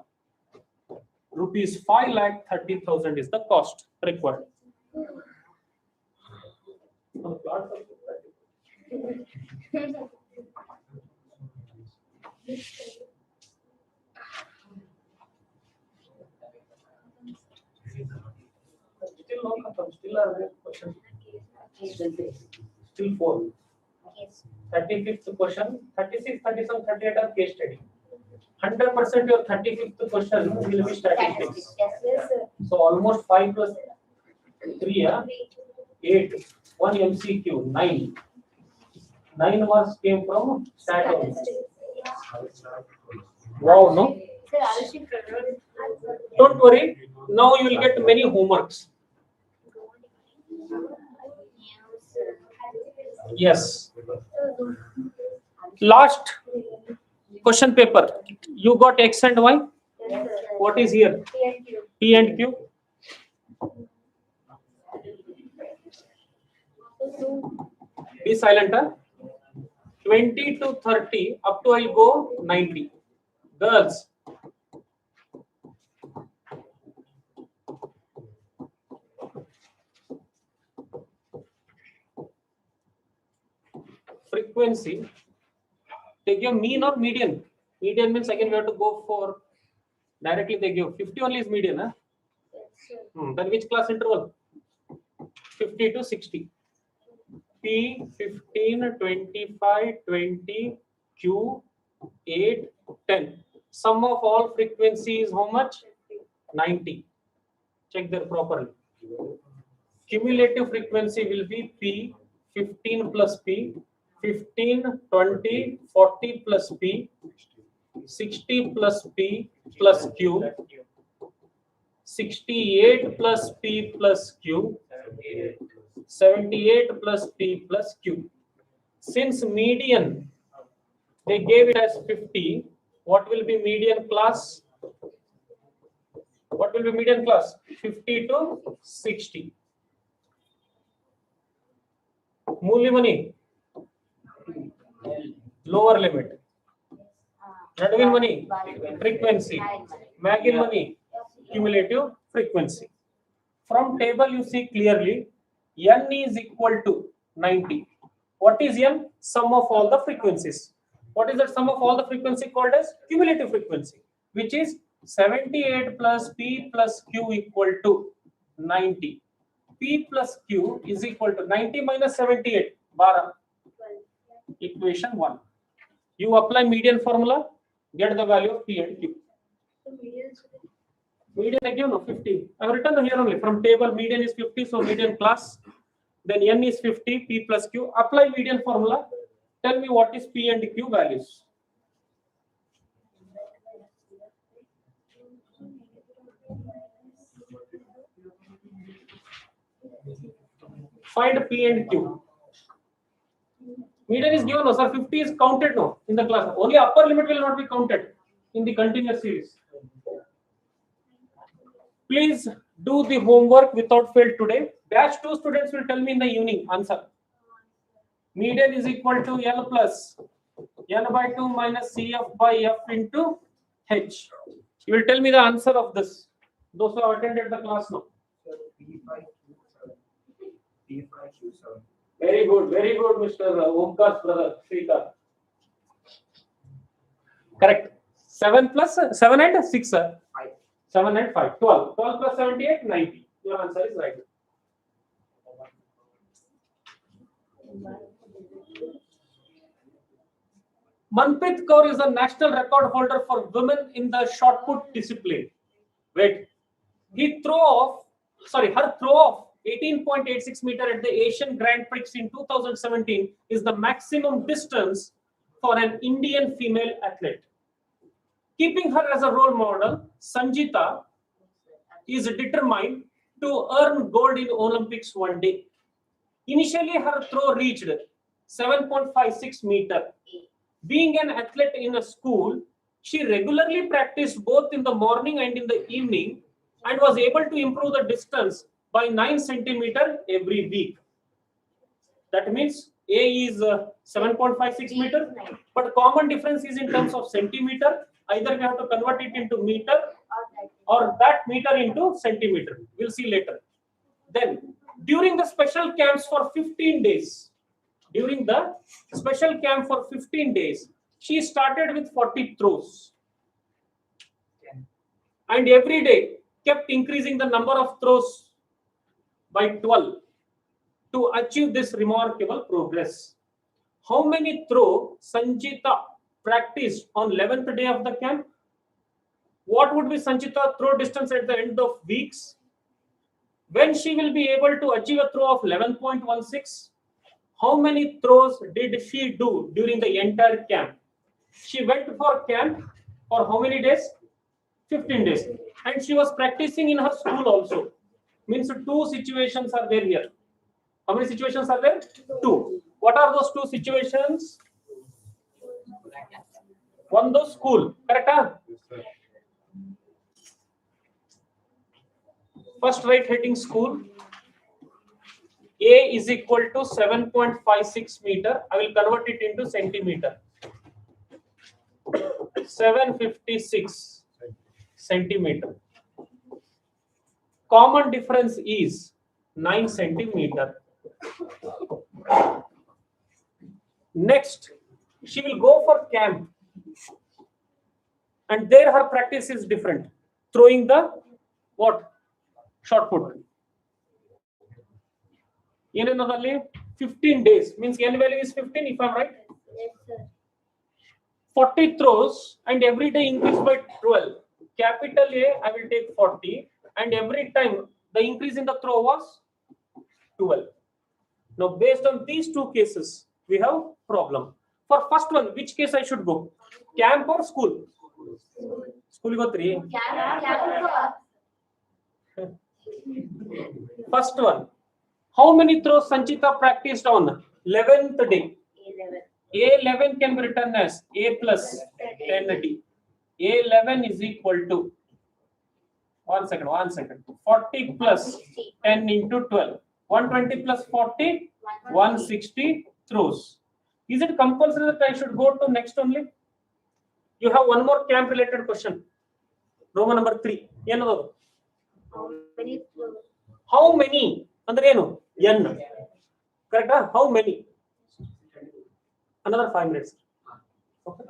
Rupees 5,30,000 is the cost required. Still no confirm. Still are there questions? Still 4. 35th question. 36, 37, 38 are case study. 100% your 35th question will be statistics. Yes, sir. So almost 5 plus 3, 8. 1 MCQ, 9. 9 marks came from stat only. Wow, no? Sir, allocation. Don't worry. Now you will get many homeworks. Yes. Last question paper. You got X and Y. Yes, sir. What is here? P and Q. P and Q. Be silent, huh? 20 to 30, up to I'll go 90. Girls. frequency, they give mean or median. Median means again we have to go for directly they give 50 only is median. Huh? Then which class interval? 50 to 60. P 15, 25, 20, Q 8, 10. Sum of all frequencies how much? 90. Check there properly. Cumulative frequency will be P 15 plus P, 15, 20, 40 plus P, 60 plus P plus Q, 68 plus P plus Q, 78 plus P plus Q. Since median, they gave it as 50, what will be median class? What will be median class? 50 to 60. Mulli money, lower limit. Nudwin money, frequency. Magin money, cumulative frequency. From table you see clearly, n is equal to 90. What is n? Sum of all the frequencies. What is that sum of all the frequency called as? Cumulative frequency, which is 78 plus P plus Q equal to 90. P plus Q is equal to 90 minus 78, 12. Equation 1. You apply median formula, get the value of P and Q. Median again, no, 50. I have written here only from table median is 50, so median class. Then n is 50, P plus Q. Apply median formula. Tell me what is P and Q values. Find P and Q. Median is given, no, sir. 50 is counted, no, in the class. Only upper limit will not be counted in the continuous series. Please do the homework without fail today. Batch 2 students will tell me in the evening answer. Median is equal to L plus N by 2 minus CF by F into H. You will tell me the answer of this. Those who have attended the class now. Very good, Mr. Omkar's brother, Shrikar. Correct. 7 plus 7 and 6, sir. 7 and 5, 12. 12 plus 78, 90. Your answer is right. Manpreet Kaur is the national record holder for women in the shot put discipline. Wait. Her throw of 18.86 meter at the Asian Grand Prix in 2017 is the maximum distance for an Indian female athlete. Keeping her as a role model, Sanjita is determined to earn gold in Olympics one day. Initially, her throw reached 7.56 meter. Being an athlete in a school, she regularly practiced both in the morning and in the evening and was able to improve the distance by 9 centimeter every week. That means A is 7.56 meter, but common difference is in terms of centimeter. Either we have to convert it into meter or that meter into centimeter. We'll see later. Then, during the special camps for 15 days, she started with 40 throws. And every day kept increasing the number of throws by 12 to achieve this remarkable progress. How many throws Sanjita practiced on 11th day of the camp? What would be Sanjita throw distance at the end of weeks? When she will be able to achieve a throw of 11.16? How many throws did she do during the entire camp? She went for camp for how many days? 15 days. And she was practicing in her school also. Means 2 situations are there here. How many situations are there? 2. What are those 2 situations? One, the school. Correct? Huh? First write heading school. A is equal to 7.56 meter. I will convert it into centimeter. 756 centimeter. Common difference is 9 centimeter. Next, she will go for camp, and there her practice is different, throwing the what? Shot put. In another 15 days means n value is 15 if I'm right. Yes, sir. 40 throws and every day increase by 12. Capital A, I will take 40, and every time the increase in the throw was 12. Now, based on these two cases, we have problem. For first one, which case I should go? Camp or school? School go 3. First one. How many throws Sanchita practiced on 11th day? 11 can be written as A plus 10D. A11 is equal to 1 second. 40 plus 10 into 12. 120 plus 40, 160 throws. Is it compulsory that I should go to next only? You have one more camp related question. Roman number 3. How many? Andre eno? N. Correct? How many? Another 5 minutes. Okay.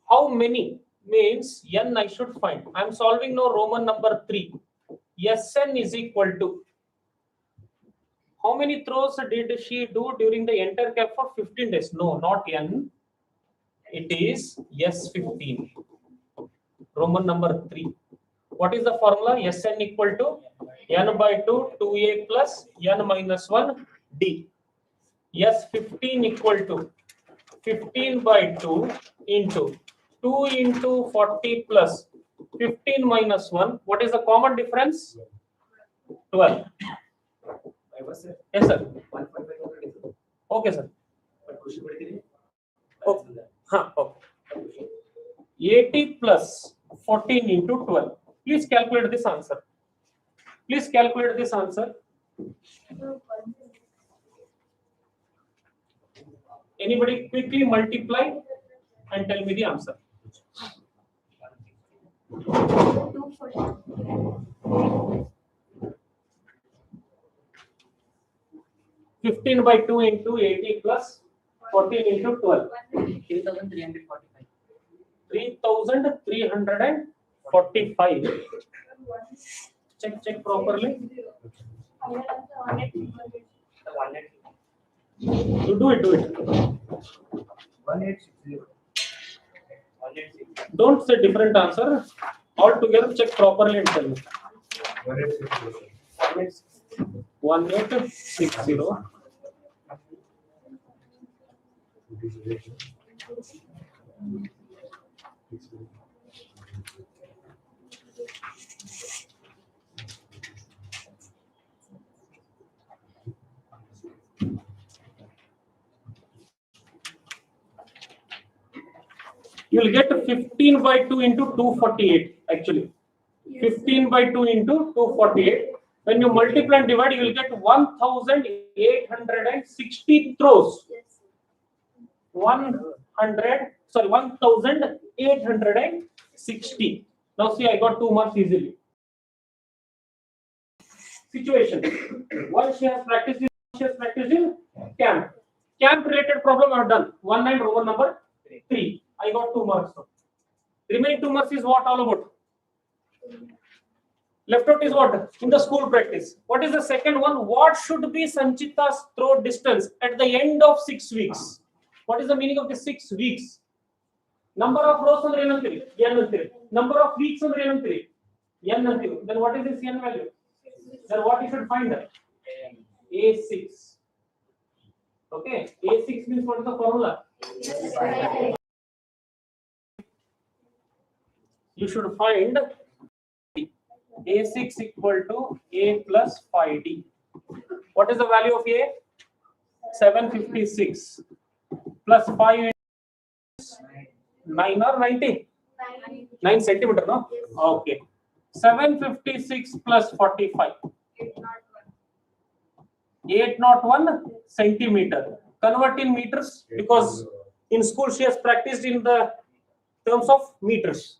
How many means n I should find. I am solving now Roman number 3. Sn is equal to how many throws did she do during the entire camp for 15 days? No, not n. It is S15. Roman number 3. What is the formula? Sn equal to n by 2 2a plus n minus 1 d. S15 equal to 15 by 2 into 2 into 40 plus 15 minus 1. What is the common difference? 12. Yes, sir. Okay, sir. Okay. 80 plus 14 into 12. Please calculate this answer. Anybody quickly multiply and tell me the answer. 15 by 2 into 80 plus 14 into 12. 3,345. 3,345. Check properly. You do it. 1860. Don't say different answer. All together check properly and tell me. 1860. You will get 15 by 2 into 248 actually. 15 by 2 into 248. When you multiply and divide, you will get 1,860 throws. 1,860. Now see, I got 2 marks easily. Situation. One she has practiced in camp. Camp related problem I have done. 1 and Roman number 3. I got 2 marks. Remaining 2 marks is what all about? Left out is what? In the school practice. What is the second one? What should be Sanchita's throw distance at the end of 6 weeks? What is the meaning of the 6 weeks? Number of rows on n and 3. Number of weeks on n and 3. N and 3. Then what is this n value? Then what you should find? A6. Okay. A6 means what is the formula? You should find A6 equal to A plus 5D. What is the value of A? 756 plus 5 is 9 or 90? 9 centimeter, no? Okay. 756 plus 45. 801 centimeter. Convert in meters because in school she has practiced in the terms of meters.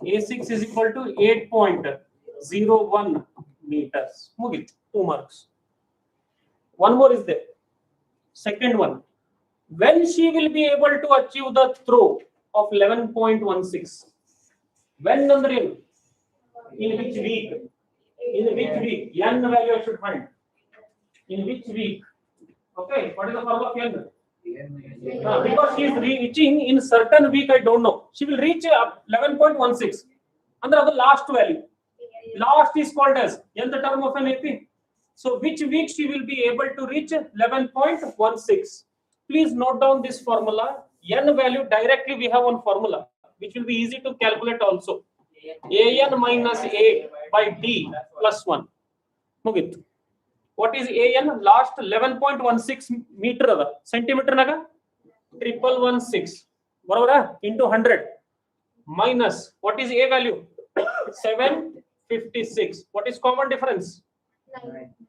A6 is equal to 8.01 meters. Mugit, 2 marks. One more is there. Second one, when she will be able to achieve the throw of 11.16? When number in? In which week? In which week? N value I should find. In which week? Okay, what is the formula of N? Because she is reaching in certain week, I don't know. She will reach 11.16. Under the last value. Last is called as nth term of an AP. So which week she will be able to reach 11.16? Please note down this formula. N value directly we have one formula which will be easy to calculate also. AN minus A by D plus 1. Mugit. What is AN? Last 11.16 meter centimeter naga 1116 into 100 minus what is A value? 756. What is common difference?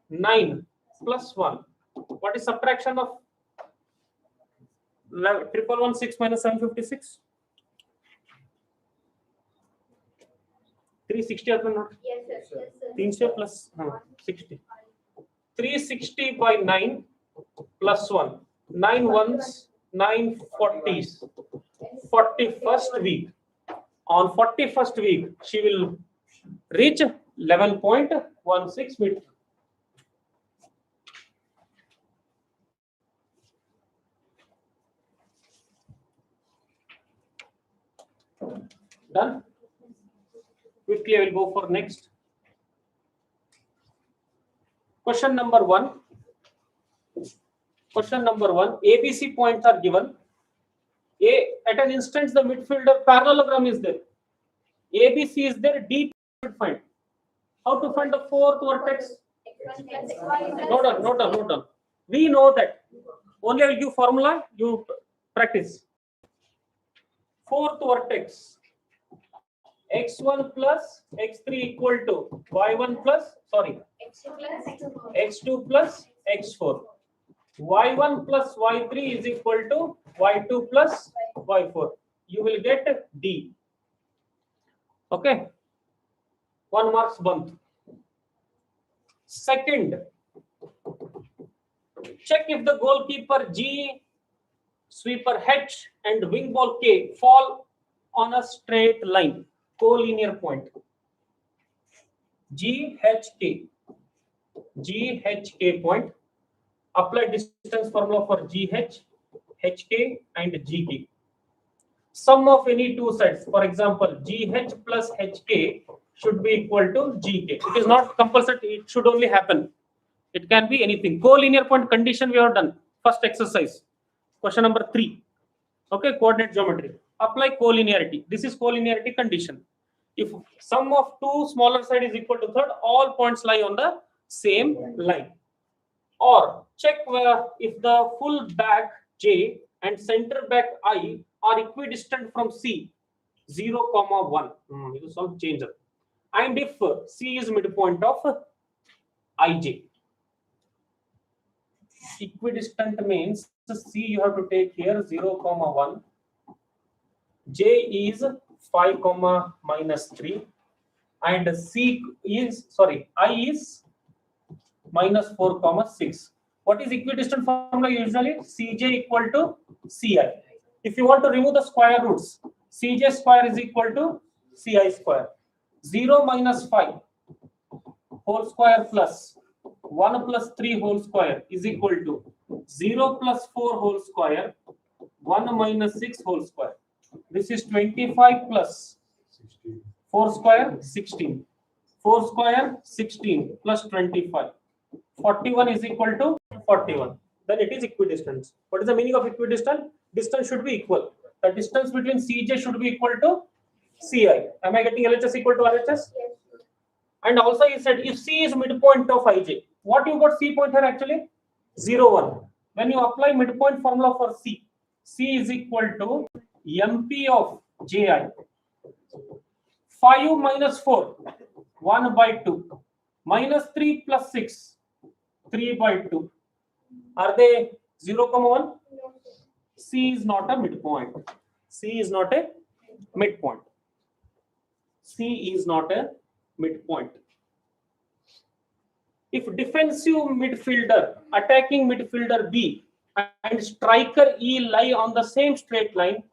9 plus 1. What is subtraction of 1116 minus 756? 360 Yes, sir. 300 plus 60. 360 by 9 plus 1. 9 ones, 9 40s. 41st week. On 41st week, she will reach 11.16 meter. Done? Quickly, I will go for next. Question number 1. Question number 1. ABC points are given. At an instance, the midfielder parallelogram is there. ABC is there. D find. How to find the fourth vertex? Note down. We know that. Only I will give formula. You practice. Fourth vertex. X1 plus X3 equal to Y1 plus, X2 plus X4. Y1 plus Y3 is equal to Y2 plus Y4. You will get D. Okay. 1 marks bumped. Second, check if the goalkeeper G, sweeper H, and wing ball K fall on a straight line. Collinear point. GHK point. Apply distance formula for GH, HK, and GK. Sum of any two sides, for example, GH plus HK should be equal to GK. It is not compulsory, it should only happen. It can be anything. Collinear point condition we have done. First exercise. Question number 3. Okay, coordinate geometry. Apply collinearity. This is collinearity condition. If sum of two smaller side is equal to third, all points lie on the same line. Or check if the full back J and center back I are equidistant from C, 0, 1. It is some change. And if C is midpoint of IJ. Equidistant means C you have to take here 0, 1. J is 5, minus 3. And I is minus 4, 6. What is equidistant formula usually? Cj equal to Ci. If you want to remove the square roots, Cj square is equal to Ci square. 0 minus 5 whole square plus 1 plus 3 whole square is equal to 0 plus 4 whole square, 1 minus 6 whole square. This is 25 plus 4 square, 16. 4 square, 16 plus 25. 41 is equal to 41. Then it is equidistant. What is the meaning of equidistant? Distance should be equal. The distance between Cj should be equal to Ci. Am I getting LHS equal to RHS? Yes. And also he said if C is midpoint of Ij, what you got C point here actually? 0, 1. When you apply midpoint formula for C, C is equal to MP of Ji. 5 minus 4, 1 by 2. Minus 3 plus 6, 3 by 2. Are they 0, 1? C is not a midpoint. C is not a midpoint. C is not a midpoint. If defensive midfielder, attacking midfielder B and striker E lie on the same straight line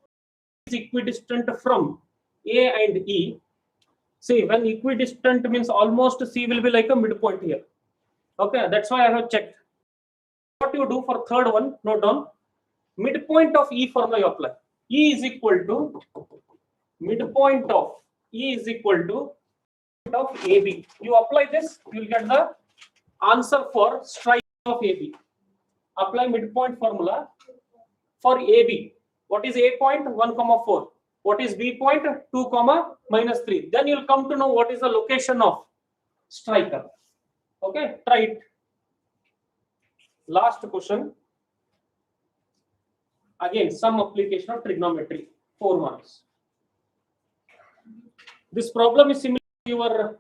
is equidistant from A and E. See, when equidistant means almost C will be like a midpoint here. Okay, that's why I have checked. What you do for third one, note down, midpoint of E formula you apply. E is equal to midpoint of E is equal to of AB. You apply this, you will get the answer for striker of AB. Apply midpoint formula for AB. What is A point? 1, 4. What is B point? 2, -3. Then you'll come to know what is the location of striker. Okay, try it. Last question. Again, some application of trigonometry. 4 marks. This problem is similar to your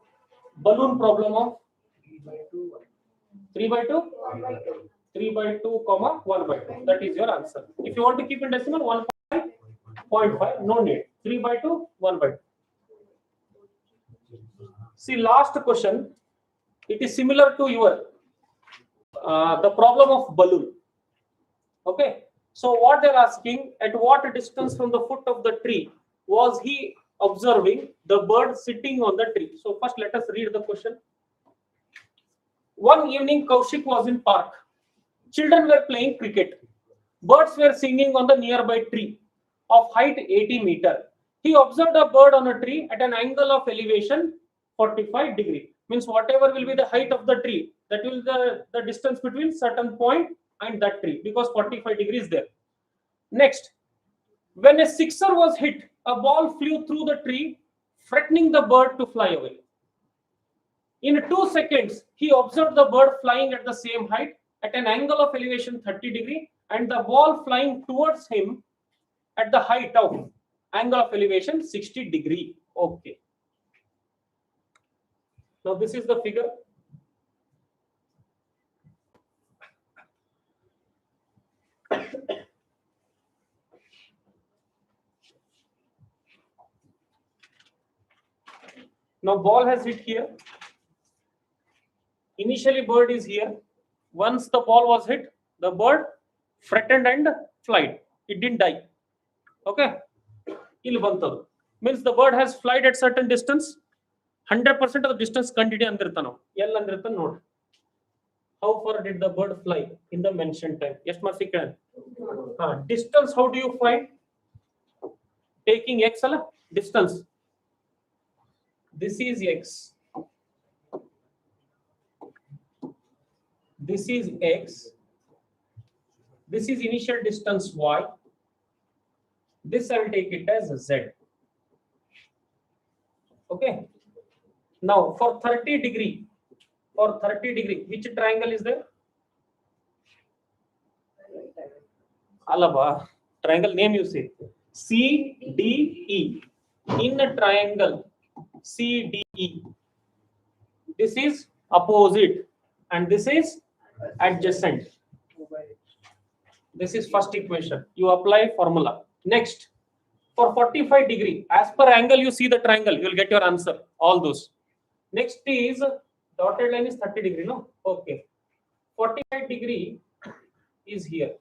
balloon problem of 3 by 2, 3 by 2, 1 by 2. That is your answer. If you want to keep in decimal, 1.5, no need. 3 by 2, 1 by 2. See, last question. It is similar to your the problem of balloon. Okay. So what they're asking, at what distance from the foot of the tree was he observing the bird sitting on the tree? So first let us read the question. One evening, Kaushik was in park. Children were playing cricket. Birds were singing on the nearby tree of height 80 meter. He observed a bird on a tree at an angle of elevation 45 degree. Means whatever will be the height of the tree, that will the distance between certain point and that tree, because 45 degrees there. Next, when a sixer was hit, a ball flew through the tree, threatening the bird to fly away. In 2 seconds, he observed the bird flying at the same height at an angle of elevation 30 degree and the ball flying towards him at the height of angle of elevation 60 degree. Okay. Now this is the figure. Now ball has hit here. Initially bird is here. Once the ball was hit, the bird threatened and flied. It didn't die. Okay. Means the bird has flied at certain distance. 100% of the distance continue andirtano. L andirtan note. How far did the bird fly in the mentioned time? Yes, Marsikan. Distance, how do you find? Taking x distance. This is x. This is x. This is initial distance y. This I will take it as z. Okay. Now for 30 degree, which triangle is there? Alaba. Triangle name you say. CDE. In a triangle CDE, this is opposite and this is adjacent. This is first equation. You apply formula. Next, for 45 degree, as per angle you see the triangle, you will get your answer. All those. Next is dotted line is 30 degree. No, okay. 45 degree is here.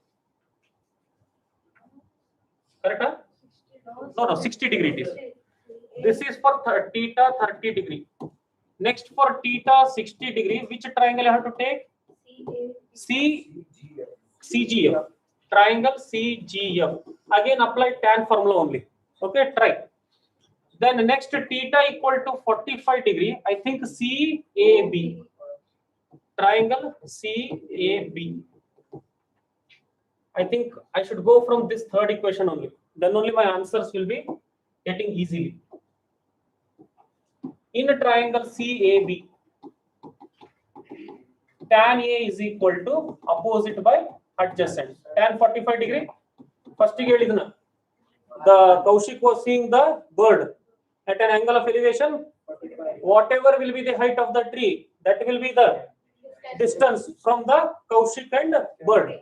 Correct? Huh? No, 60 degree it is. This is for theta 30 degree. Next for theta 60 degree, which triangle you have to take? CGF. Triangle CGF. Again apply tan formula only. Okay, try. Then next theta equal to 45 degree. I think CAB. Triangle CAB. I think I should go from this third equation only. Then only my answers will be getting easily. In a triangle CAB, tan A is equal to opposite by adjacent. Tan 45 degree. First the Kaushik was seeing the bird at an angle of elevation. Whatever will be the height of the tree, that will be the distance from the Kaushik and bird.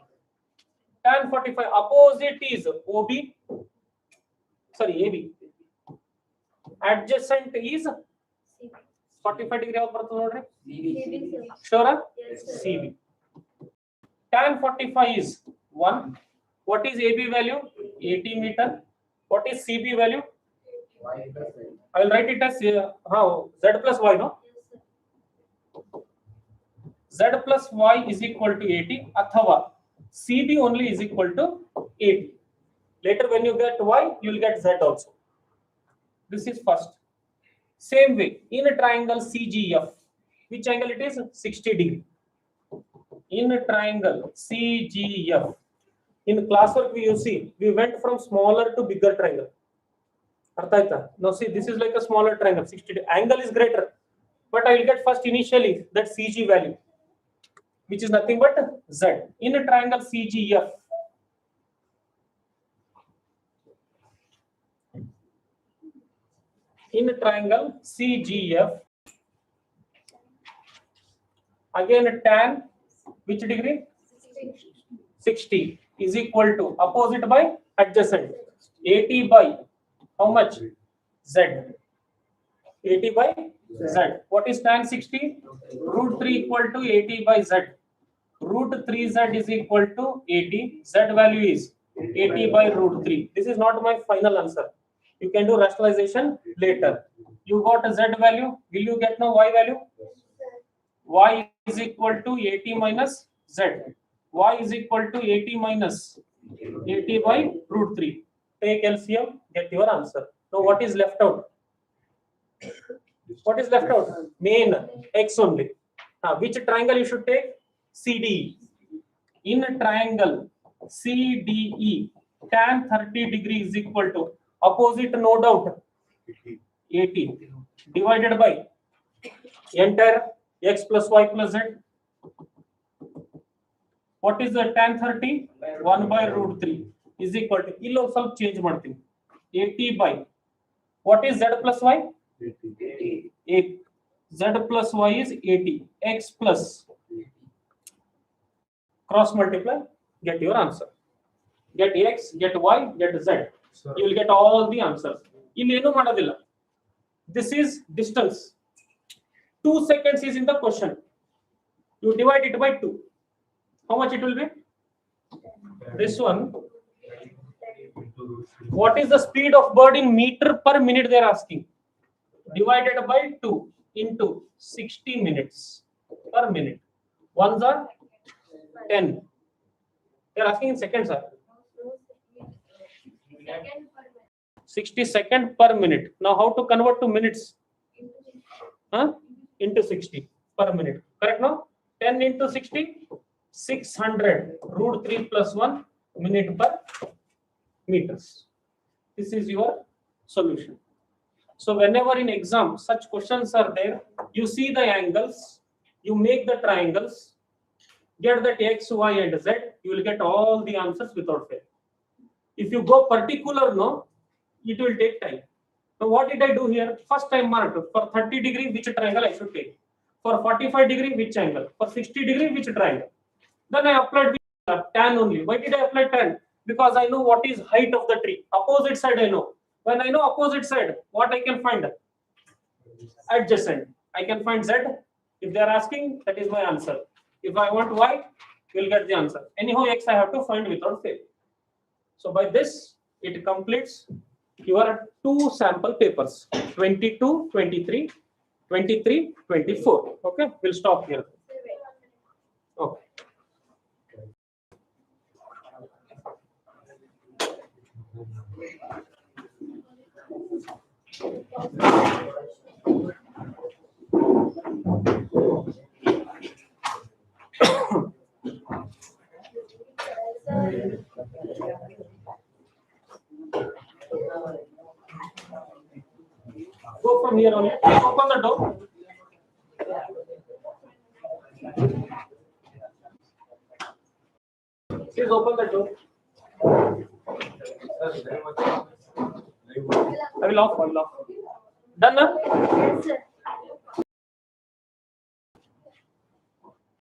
Tan 45 opposite is OB. Sorry, AB. Adjacent is 45 degree of birth. Sure? Yes, CB. Tan 45 is 1. What is AB value? 80 meter. What is CB value? I will write it as how Z plus Y, no? Z plus Y is equal to 80, athava CB only is equal to 80. Later when you get Y, you will get Z also. This is first. Same way, in a triangle CGF, which angle it is? 60 degree. In a triangle CGF, in classwork we went from smaller to bigger triangle. Now see, this is like a smaller triangle, 60 degree. Angle is greater, but I will get first initially that CG value, which is nothing but Z. In a triangle CGF, in a triangle CGF, again tan, which degree? 60 is equal to opposite by adjacent. 80 by how much? Z. 80 by Z. What is tan 60? Root 3 equal to 80 by Z. Root 3Z is equal to 80. Z value is 80 by root 3. This is not my final answer. You can do rationalization later. You got a Z value. Will you get now Y value? Y is equal to 80 minus Z. Y is equal to 80 minus 80 by root 3. Take LCM, get your answer. Now what is left out? What is left out? Main X only. Which triangle you should take? CDE. In a triangle CDE, tan 30 degree is equal to opposite, no doubt, 80 divided by entire X plus Y plus Z. What is the tan 30? 1 by root 3 is equal to, illo ಸ್ವಲ್ಪ change ಮಾಡ್ತೀನಿ, 80 by, what is Z plus Y? 80. Z plus Y is 80. X plus, cross multiply, get your answer. Get X, get Y, get Z. You will get all the answers. ಇಲ್ಲಿ ಏನು ಮಾಡೋದಿಲ್ಲ. This is distance. 2 seconds is in the question. You divide it by 2. How much it will be? This one. What is the speed of bird in meter per minute they are asking? Divided by 2 into 60 minutes per minute. Ones are 10. They are asking in seconds, sir. 60 seconds per minute. Now how to convert to minutes? Into 60 per minute. Correct now? 10 into 60, 600 root 3 plus 1 minute per meters. This is your solution. So whenever in exam such questions are there, you see the angles, you make the triangles, get that X, Y and Z, you will get all the answers without fail. If you go particular, no, it will take time. Now what did I do here? First I marked for 30 degree which triangle I should take. For 45 degree which angle. For 60 degree which triangle. Then I applied tan only. Why did I apply tan? Because I know what is height of the tree. Opposite side I know. When I know opposite side, what I can find? Adjacent. I can find Z. If they are asking, that is my answer. If I want Y, you will get the answer. Anyhow, X I have to find without fail. So by this, it completes your 2 sample papers, 22, 23, 23, 24. Okay, we'll stop here. Okay. Go from here only. Open the door. Please open the door. I will off. Done, huh? Yes, sir.